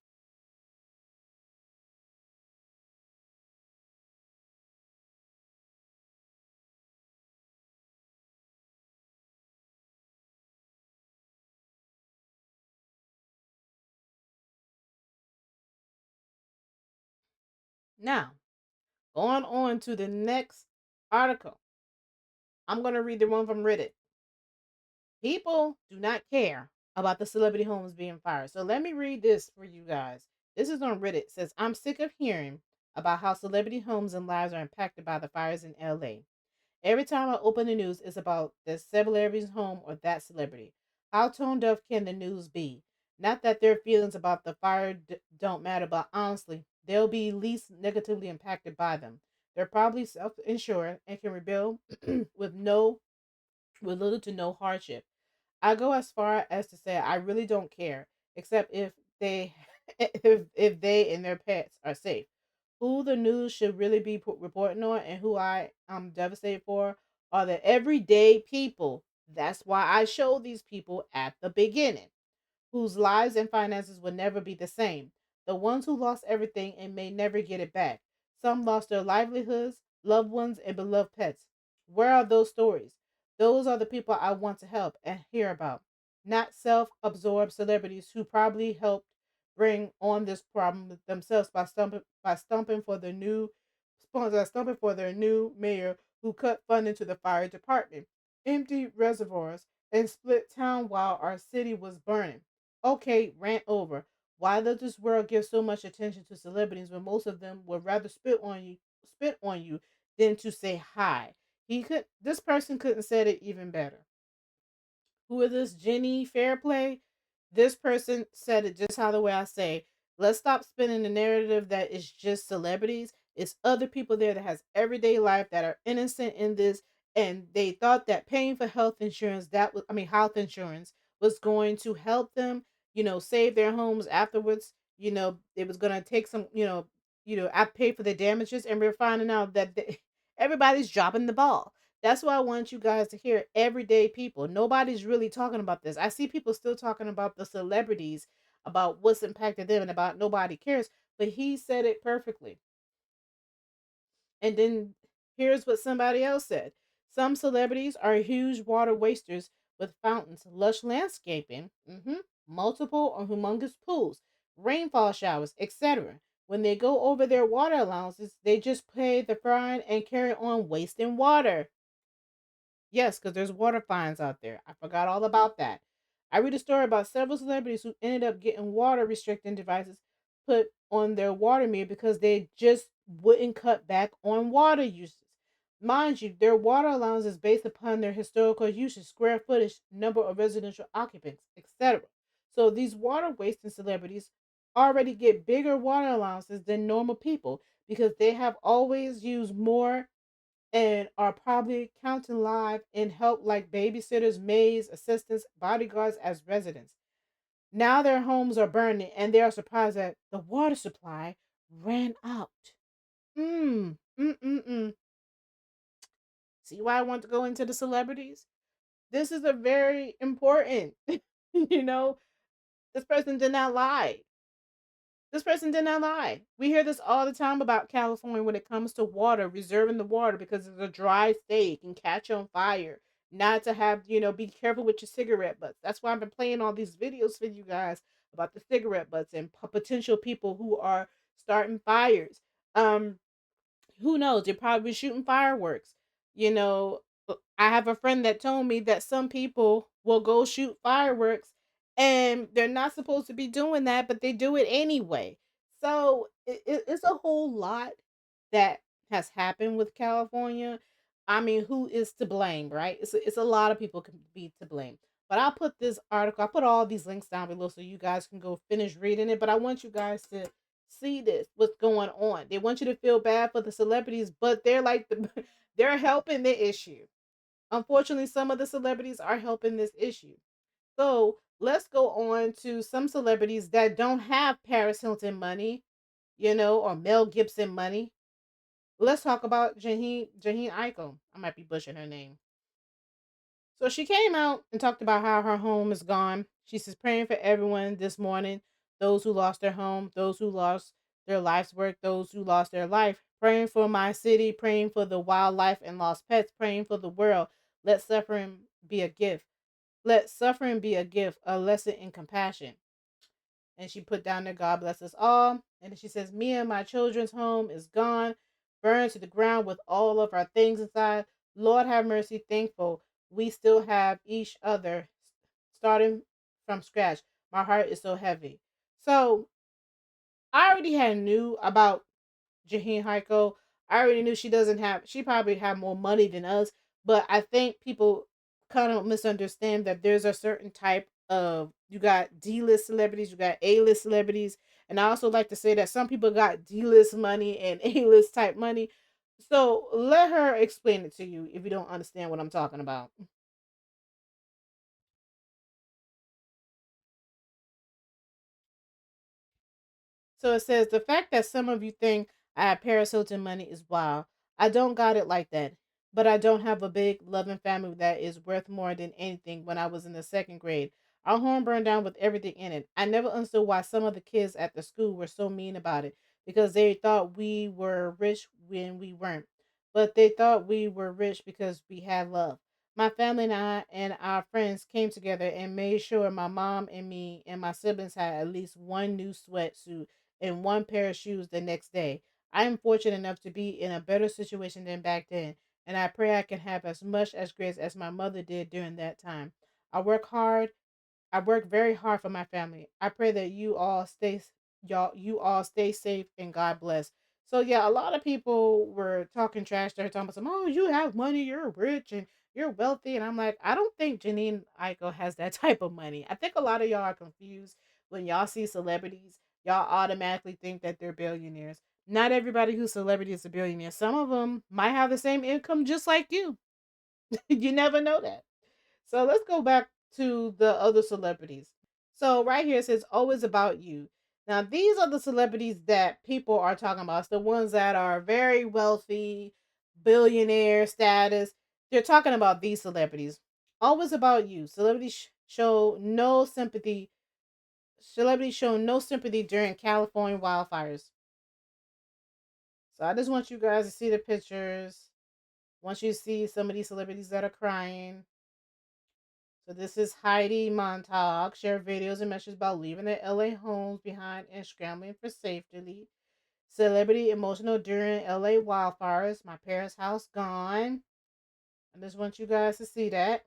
Now, going on to the next article. I'm going to read the one from Reddit. People do not care about the celebrity homes being fired. So let me read this for you guys. This is on Reddit. It says, I'm sick of hearing about how celebrity homes and lives are impacted by the fires in LA. Every time I open the news, it's about the celebrity's home or that celebrity. How tone deaf can the news be? Not that their feelings about the fire don't matter, but honestly, they'll be least negatively impacted by them. They're probably self-insured and can rebuild with little to no hardship. I go as far as to say I really don't care, except if they if they and their pets are safe. Who the news should really be reporting on, and who I am devastated for, are the everyday people That's why I showed these people at the beginning, whose lives and finances would never be the same. The ones who lost everything and may never get it back. Some lost their livelihoods, loved ones, and beloved pets. Where are those stories? Those are the people I want to help and hear about, not self absorbed celebrities who probably helped bring on this problem themselves by stumping for their new stumping for their new mayor who cut funding to the fire department, empty reservoirs, and split town while our city was burning. Okay, rant over. Why does this world give so much attention to celebrities when most of them would rather spit on you than to say hi? This person couldn't said it even better. Who is this? Jenny Fairplay? This person said it just how the way I say. Let's stop spinning the narrative that it's just celebrities. It's other people there that has everyday life that are innocent in this, and they thought that paying for health insurance was going to help them, save their homes afterwards. It was gonna take some, I pay for the damages, and we're finding out that everybody's dropping the ball. That's why I want you guys to hear everyday people. Nobody's really talking about this. I see people still talking about the celebrities, about what's impacted them, and about nobody cares. But he said it perfectly. And then here's what somebody else said. Some celebrities are huge water wasters with fountains, lush landscaping, multiple or humongous pools, rainfall showers, etc. When they go over their water allowances, they just pay the fine and carry on wasting water. Yes, because there's water fines out there. I forgot all about that. I read a story about several celebrities who ended up getting water restricting devices put on their water meter because they just wouldn't cut back on water uses. Mind you, their water allowance is based upon their historical usage, square footage, number of residential occupants, etc. So these water wasting celebrities already get bigger water allowances than normal people because they have always used more and are probably counting live in help like babysitters, maids, assistants, bodyguards as residents. Now their homes are burning and they are surprised that the water supply ran out. Mm, mm, mm, mm. See why I want to go into the celebrities? This is a very important, you know, this person did not lie. This person did not lie. We hear this all the time about California when it comes to water, reserving the water because it's a dry state, it can catch on fire. Not to have, be careful with your cigarette butts. That's why I've been playing all these videos for you guys about the cigarette butts and potential people who are starting fires. Um, who knows? They're probably shooting fireworks. I have a friend that told me that some people will go shoot fireworks and they're not supposed to be doing that, but they do it anyway. So it's a whole lot that has happened with California. I mean, who is to blame, right? It's a lot of people can be to blame. But I'll put all these links down below so you guys can go finish reading it. But I want you guys to see what's going on. They want you to feel bad for the celebrities, but they're like they're helping the issue. Unfortunately, some of the celebrities are helping this issue. So let's go on to some celebrities that don't have Paris Hilton money, or Mel Gibson money. Let's talk about Jaheen Eichel. I might be butchering her name. So she came out and talked about how her home is gone. She says praying for everyone this morning, those who lost their home, those who lost their life's work, those who lost their life, praying for my city, praying for the wildlife and lost pets, praying for the world. Let suffering be a gift. Let suffering be a gift, a lesson in compassion. And she put down there, God bless us all. And then she says, me and my children's home is gone, burned to the ground with all of our things inside. Lord have mercy, thankful we still have each other starting from scratch. My heart is so heavy. So I already had knew about Jaheen Heiko. I already knew she probably had more money than us, but I think people kind of misunderstand that there's a certain type of, you got D-list celebrities, you got A-list celebrities, and I also like to say that some people got D-list money and A-list type money. So let her explain it to you if you don't understand what I'm talking about. So it says the fact that some of you think I have Paris Hilton money is wild. I don't got it like that. but I don't have a big loving family that is worth more than anything. When I was in the second grade, our home burned down with everything in it. I never understood why some of the kids at the school were so mean about it, because they thought we were rich when we weren't. But they thought we were rich because we had love. My family and I and our friends came together and made sure my mom and me and my siblings had at least one new sweatsuit and one pair of shoes the next day. I am fortunate enough to be in a better situation than back then, and I pray I can have as much as grace as my mother did during that time. I work hard. I work very hard for my family. I pray that you all stay safe and God bless. So yeah, a lot of people were talking trash. They're talking about some, oh, you have money, you're rich and you're wealthy. And I'm like, I don't think Janine Aiko has that type of money. I think a lot of y'all are confused when y'all see celebrities. Y'all automatically think that they're billionaires. Not everybody who's celebrity is a billionaire. Some of them might have the same income just like you. You never know that. So let's go back to the other celebrities. So right here it says always about you. Now these are the celebrities that people are talking about. It's the ones that are very wealthy, billionaire status. They're talking about these celebrities. Always about you. Celebrities show no sympathy. Celebrities show no sympathy during California wildfires. So I just want you guys to see the pictures. Once you see some of these celebrities that are crying. So this is Heidi Montag. Share videos and messages about leaving their LA homes behind and scrambling for safety. Celebrity emotional during LA wildfires. My parents' house gone. I just want you guys to see that.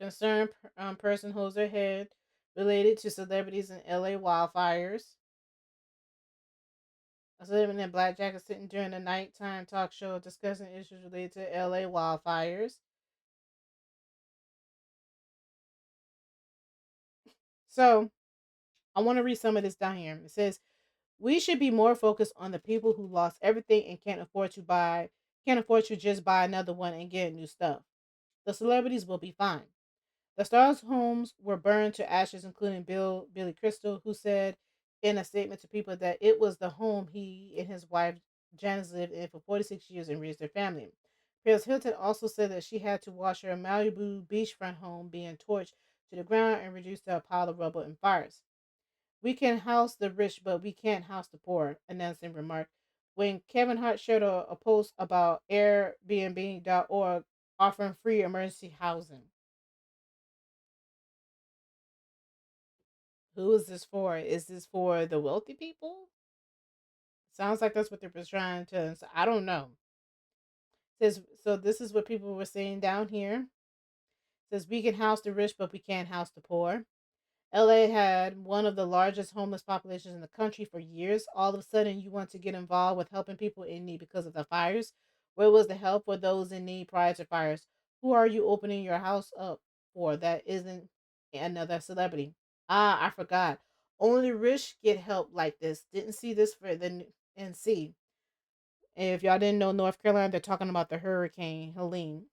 Concerned person holds their head related to celebrities in LA wildfires. A celebrity in black jacket sitting during a nighttime talk show discussing issues related to LA wildfires. So I want to read some of this down here. It says, we should be more focused on the people who lost everything and can't afford to just buy another one and get new stuff. The celebrities will be fine. The stars' homes were burned to ashes, including Billy Crystal, who said in a statement to people that it was the home he and his wife Janice lived in for 46 years and raised their family. Paris Hilton also said that she had to watch her Malibu beachfront home being torched to the ground and reduced to a pile of rubble and fires. We can house the rich, but we can't house the poor, a Nansen remarked. When Kevin Hart shared a post about Airbnb.org offering free emergency housing. Who is this for? Is this for the wealthy people? Sounds like that's what they're trying to. So I don't know. Says so. This is what people were saying down here. Says we can house the rich, but we can't house the poor. LA had one of the largest homeless populations in the country for years. All of a sudden, you want to get involved with helping people in need because of the fires. Where was the help for those in need prior to fires? Who are you opening your house up for that isn't another celebrity? Ah, I forgot. Only rich get help like this. Didn't see this for the NC. If y'all didn't know, North Carolina, they're talking about the hurricane Helene,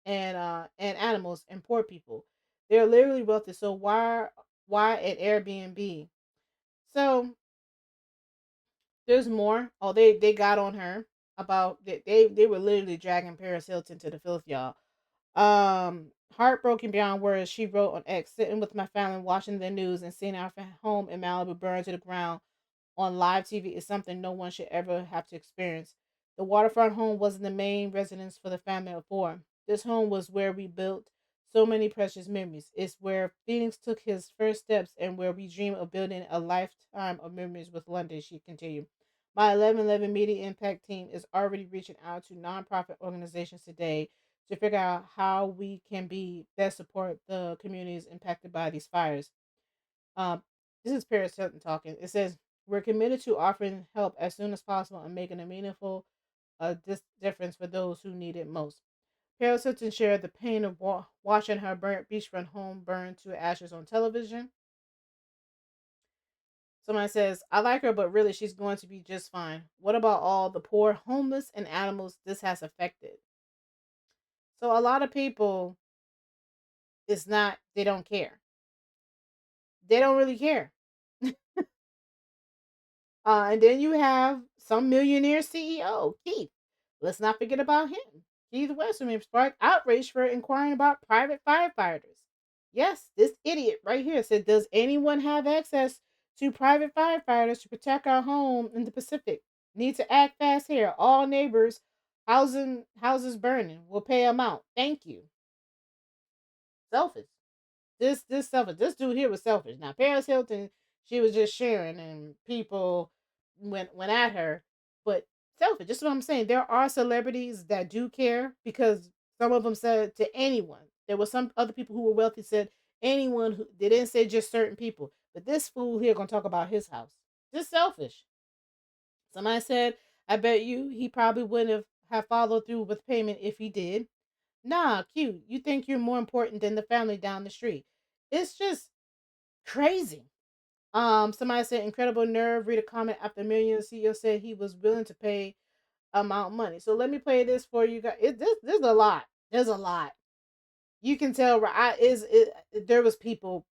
and animals and poor people. They're literally wealthy. So why an Airbnb? So there's more. Oh, they got on her about they were literally dragging Paris Hilton to the filth, y'all. Heartbroken beyond words, she wrote on X, sitting with my family watching the news and seeing our home in Malibu burn to the ground on live TV is something no one should ever have to experience. The waterfront home wasn't the main residence for the family of four. This home was where we built so many precious memories. It's where Phoenix took his first steps and where we dream of building a lifetime of memories with London, she continued. My 1111 Media Impact team is already reaching out to nonprofit organizations today to figure out how we can be best support the communities impacted by these fires. Um, this is Paris Hilton talking. It says, we're committed to offering help as soon as possible and making a meaningful difference for those who need it most. Paris Hilton shared the pain of watching her burnt beachfront home burn to ashes on television. Someone says, I like her, but really she's going to be just fine. What about all the poor, homeless, and animals this has affected? So a lot of people, they don't care. They don't really care. And then you have some millionaire CEO, Keith. Let's not forget about him. Keith Westerman sparked outrage for inquiring about private firefighters. Yes, this idiot right here said, does anyone have access to private firefighters to protect our home in the Pacific? Need to act fast here. All neighbors, houses burning. Will pay them out. Thank you. Selfish. This selfish. This dude here was selfish. Now Paris Hilton, she was just sharing, and people went at her, but selfish. Just what I'm saying. There are celebrities that do care because some of them said to anyone. There were some other people who were wealthy said anyone who they didn't say just certain people. But this fool here gonna talk about his house. Just selfish. Somebody said, I bet you he probably wouldn't have followed through with payment if he did. Nah, cute. You think you're more important than the family down the street. It's just crazy. Somebody said incredible nerve. Read a comment after Million CEO said he was willing to pay amount of money. So let me play this for you guys. There's a lot. There's a lot. You can tell there was people.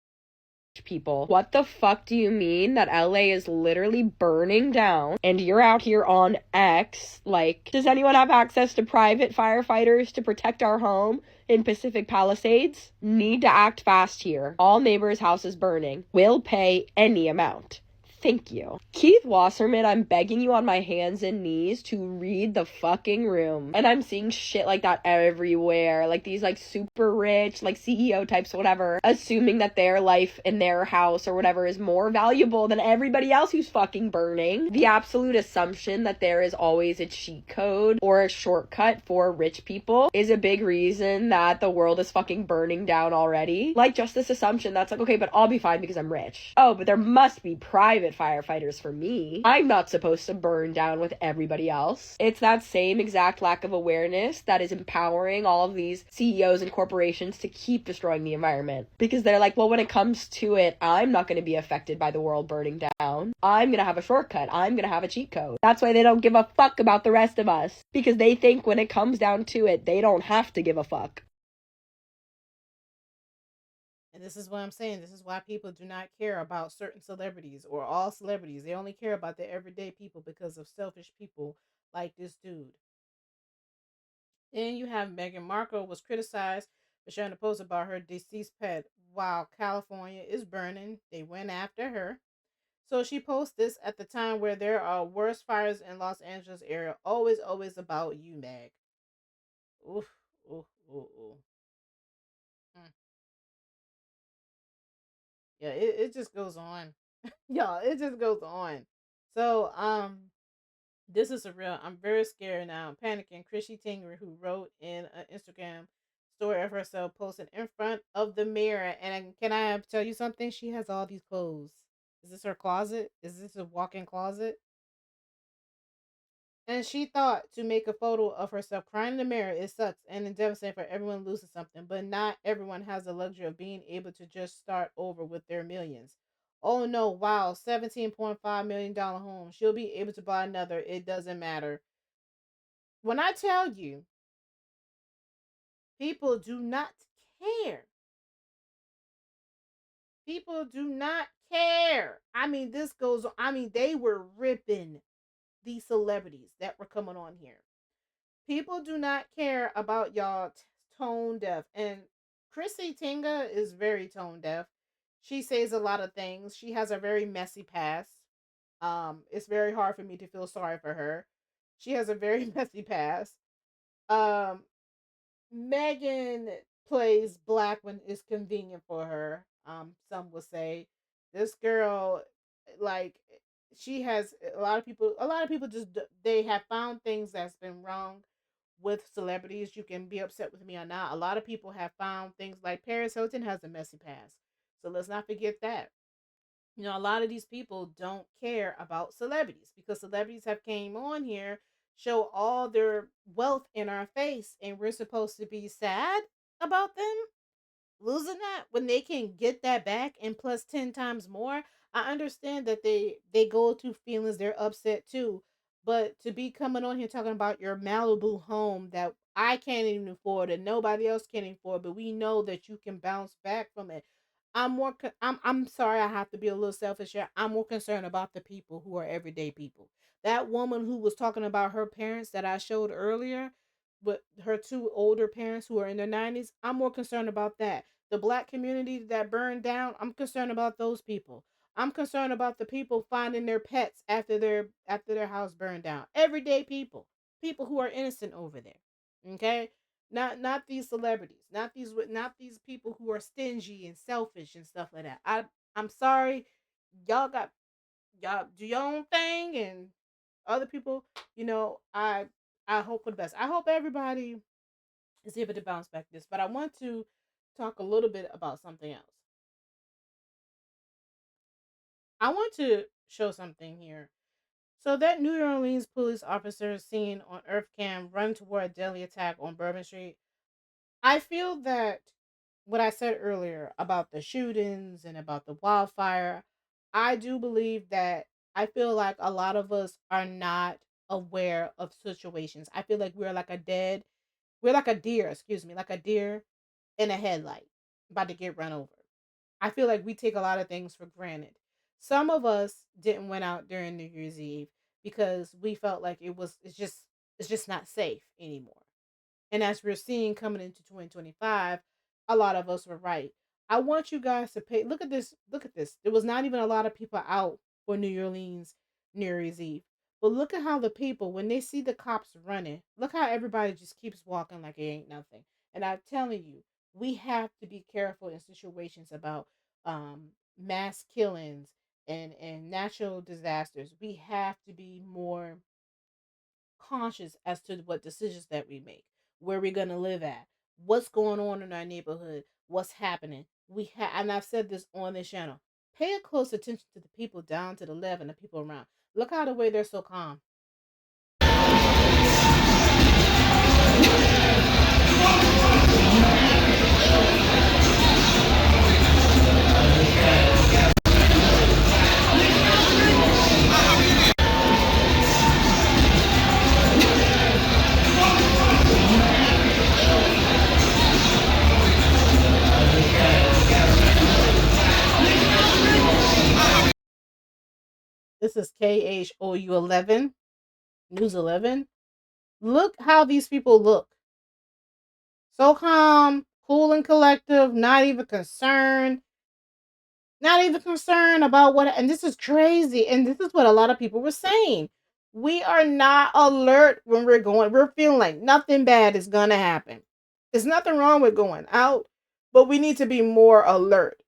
What the fuck do you mean that LA is literally burning down and you're out here on X? Like, does anyone have access to private firefighters to protect our home in Pacific Palisades? Need to act fast here. All neighbors' houses burning. Will pay any amount. Thank you. Keith Wasserman, I'm begging you on my hands and knees to read the fucking room. And I'm seeing shit like that everywhere. Like these like super rich, like CEO types, whatever, assuming that their life in their house or whatever is more valuable than everybody else who's fucking burning. The absolute assumption that there is always a cheat code or a shortcut for rich people is a big reason that the world is fucking burning down already. Like just this assumption that's like, okay, but I'll be fine because I'm rich. Oh, but there must be private firefighters for me. I'm not supposed to burn down with everybody else. It's that same exact lack of awareness that is empowering all of these CEOs and corporations to keep destroying the environment. Because they're like, well, when it comes to it, I'm not going to be affected by the world burning down. I'm going to have a shortcut. I'm going to have a cheat code. That's why they don't give a fuck about the rest of us. Because they think when it comes down to it, they don't have to give a fuck. And this is what I'm saying. This is why people do not care about certain celebrities or all celebrities. They only care about the everyday people because of selfish people like this dude. Then you have Meghan Markle was criticized for sharing a post about her deceased pet while California is burning. They went after her. So she posted this at the time where there are worse fires in Los Angeles area. Always, always about you, Meg. Oof, oof, oof, oof. Yeah, it just goes on. Y'all, it just goes on. So, this is a real, I'm very scared now. I'm panicking. Chrissy Teigen, who wrote in an Instagram story of herself, posted in front of the mirror. And can I tell you something? She has all these clothes. Is this her closet? Is this a walk-in closet? And she thought to make a photo of herself crying in the mirror. It sucks and it's devastating for everyone losing something, but not everyone has the luxury of being able to just start over with their millions. Oh no, wow, $17.5 million home. She'll be able to buy another. It doesn't matter. When I tell you, people do not care. People do not care. I mean, this goes on. I mean, they were ripping these celebrities that were coming on here. People do not care about y'all tone deaf. And Chrissy Teigen is very tone deaf. She says a lot of things. She has a very messy past. It's very hard for me to feel sorry for her. She has a very messy past. Um, Megan plays black when it's convenient for her. Some will say this girl, like, she has a lot of people. A lot of people just they have found things that's been wrong with celebrities. You can be upset with me or not. A lot of people have found things like Paris Hilton has a messy past. So let's not forget that. You know, a lot of these people don't care about celebrities because celebrities have came on here, show all their wealth in our face, and we're supposed to be sad about them losing that when they can get that back and plus 10 times more. I understand that they go through feelings, they're upset too, but to be coming on here talking about your Malibu home that I can't even afford and nobody else can afford, but we know that you can bounce back from it. I'm sorry, I have to be a little selfish here. I'm more concerned about the people who are everyday people That woman who was talking about her parents that I showed earlier, with her two older parents who are in their 90s, I'm more concerned about that. The black community that burned down, I'm concerned about those people. I'm concerned about the people finding their pets after their house burned down. Everyday people, people who are innocent over there. Okay? Not these celebrities, not these people who are stingy and selfish and stuff like that. I'm sorry, y'all do your own thing, and other people, I hope for the best. I hope everybody is able to bounce back this, but I want to talk a little bit about something else. I want to show something here. So that New Orleans police officer seen on EarthCam run toward a deadly attack on Bourbon Street. I feel that what I said earlier about the shootings and about the wildfire, I do believe that I feel like a lot of us are not aware of situations. I feel like we're like a deer, excuse me, like a deer in a headlight about to get run over. I feel like we take a lot of things for granted. Some of us didn't went out during New Year's Eve because we felt like it's just not safe anymore. And as we're seeing coming into 2025, a lot of us were right. I want you guys to pay look at this. Look at this. There was not even a lot of people out for New Orleans New Year's Eve. But look at how the people, when they see the cops running, look how everybody just keeps walking like it ain't nothing. And I'm telling you, we have to be careful in situations about mass killings and natural disasters. We have to be more conscious as to what decisions that we make, where we're gonna live at, what's going on in our neighborhood, what's happening. And I've said this on this channel. Pay a close attention to the people down to the left and the people around. Look how the way they're so calm. This is KHOU 11, News 11. Look how these people look. So calm, cool and collective, not even concerned. Not even concerned about what, and this is crazy. And this is what a lot of people were saying. We are not alert when we're feeling like nothing bad is going to happen. There's nothing wrong with going out, but we need to be more alert.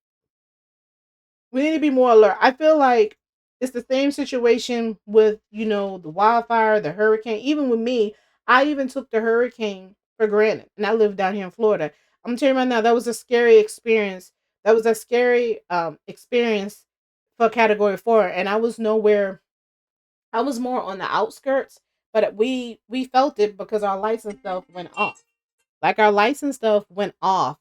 We need to be more alert. I feel like it's the same situation with, the wildfire, the hurricane. Even with me, I even took the hurricane for granted. And I live down here in Florida. I'm telling you right now, that was a scary experience. That was a scary experience for Category 4. And I was more on the outskirts. But we felt it because our lights and stuff went off. Like our lights and stuff went off.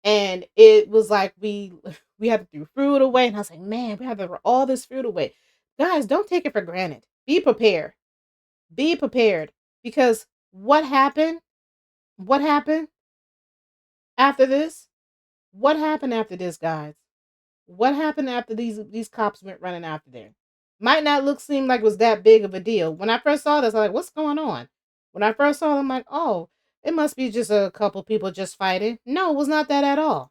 And it was like we had to throw fruit away. And I was like, man, we have to throw all this fruit away. Guys, don't take it for granted. Be prepared. Be prepared. Because what happened? What happened after this? What happened after this, guys? What happened after these cops went running after there? Might not seem like it was that big of a deal. When I first saw this, I was like, what's going on? When I first saw them, I'm like, oh, it must be just a couple people just fighting. No, it was not that at all.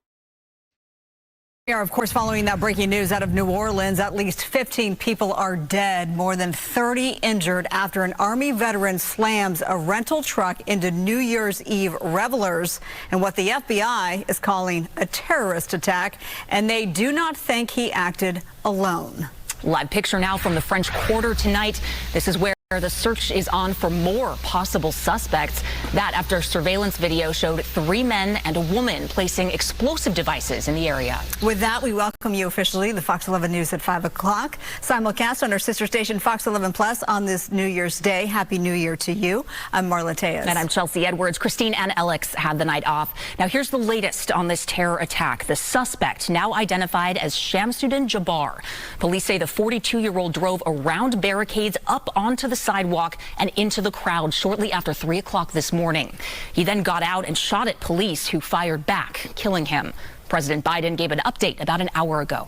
We are, of course, following that breaking news out of New Orleans. At least 15 people are dead, more than 30 injured after an Army veteran slams a rental truck into New Year's Eve revelers in what the FBI is calling a terrorist attack, and they do not think he acted alone. Live picture now from the French Quarter tonight. This is where the search is on for more possible suspects. That after surveillance video showed 3 men and a woman placing explosive devices in the area. With that, we welcome you officially, the Fox 11 News at 5 o'clock. Simulcast on our sister station Fox 11 Plus on this New Year's Day. Happy New Year to you. I'm Marla Tejas. And I'm Chelsea Edwards. Christine and Alex had the night off. Now here's the latest on this terror attack. The suspect, now identified as Shamsuddin Jabbar. Police say the 42-year-old drove around barricades up onto the sidewalk and into the crowd shortly after 3 o'clock this morning. He then got out and shot at police, who fired back, killing him. President Biden gave an update about an hour ago.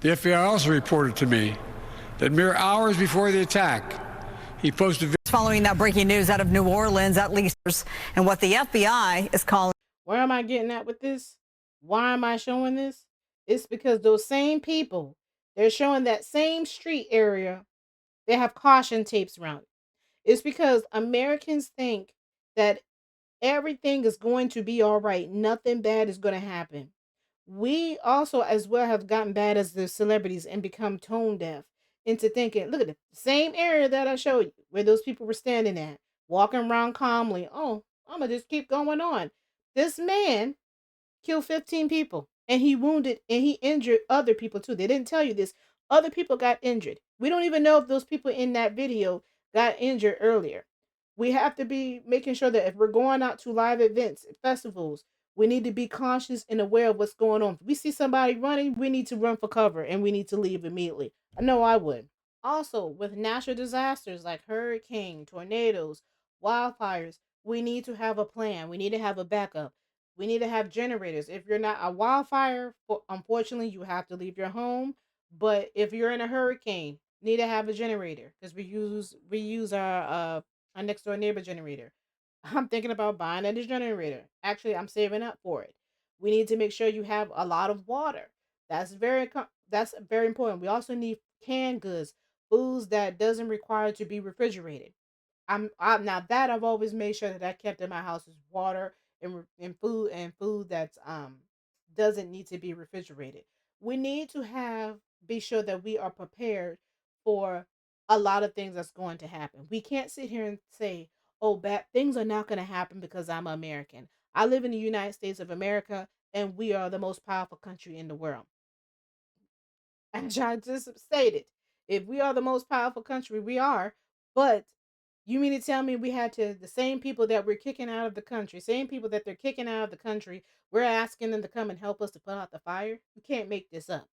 The FBI also reported to me that mere hours before the attack, He posted. Following that breaking news out of New Orleans, at least, and what the FBI is calling. Where am I getting at with this? Why am I showing this? It's because those same people, they're showing that same street area, they have caution tapes around it. It's because Americans think that everything is going to be all right. Nothing bad is going to happen. We also, as well, have gotten bad as the celebrities and become tone deaf into thinking, look at the same area that I showed you, where those people were standing at, walking around calmly. Oh, I'm going to just keep going on. This man killed 15 people, and he wounded and he injured other people too. They didn't tell you this. Other people got injured. We don't even know if those people in that video got injured earlier. We have to be making sure that if we're going out to live events, festivals, we need to be conscious and aware of what's going on. If we see somebody running, we need to run for cover and we need to leave immediately. I know I would. Also, with natural disasters like hurricane, tornadoes, wildfires, we need to have a plan. We need to have a backup. We need to have generators. If you're not a wildfire, unfortunately, you have to leave your home. But if you're in a hurricane, need to have a generator because we use our next door neighbor generator. I'm thinking about buying a generator. Actually, I'm saving up for it. We need to make sure you have a lot of water. That's very important. We also need canned goods, foods that doesn't require to be refrigerated. Now that I've always made sure that I kept in my house is water and food that's doesn't need to be refrigerated. We need to be sure that we are prepared for a lot of things that's going to happen. We can't sit here and say, oh, bad things are not going to happen because I'm American. I live in the United States of America, and we are the most powerful country in the world. And I just stated, if we are the most powerful country, we are. But you mean to tell me the same people that we're kicking out of the country, same people that they're kicking out of the country, we're asking them to come and help us to put out the fire? You can't make this up.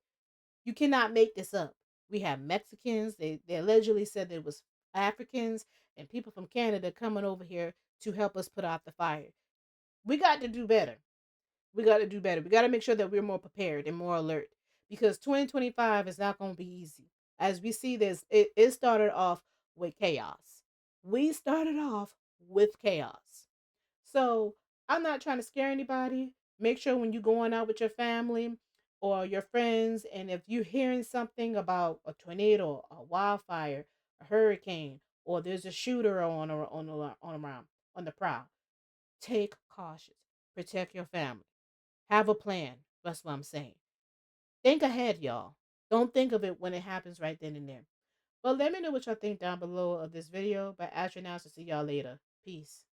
You cannot make this up. We have Mexicans. They allegedly said that it was Africans and people from Canada coming over here to help us put out the fire. We got to do better. We got to do better. We got to make sure that we're more prepared and more alert because 2025 is not going to be easy. As we see this, it started off with chaos. We started off with chaos. So I'm not trying to scare anybody. Make sure when you're going out with your family or your friends, and if you're hearing something about a tornado, a wildfire, a hurricane, or there's a shooter on the prowl, take caution. Protect your family. Have a plan. That's what I'm saying. Think ahead, y'all. Don't think of it when it happens right then and there. But let me know what y'all think down below of this video. But as for now, so see y'all later. Peace.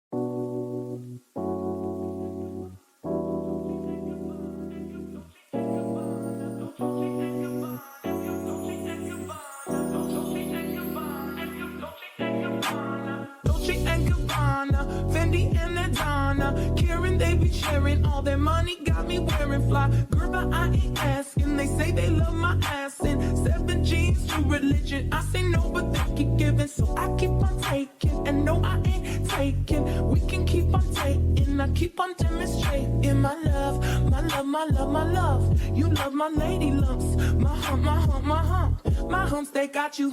Karen, they be sharing all their money, got me wearing fly. Girl, but I ain't asking. They say they love my ass and 7 G's to religion. I say no, but they keep giving, so I keep on taking. And no, I ain't taking. We can keep on taking. I keep on demonstrating my love, my love, my love, my love. You love my lady lumps, my hump, my hump, my hump. My humps, they got you.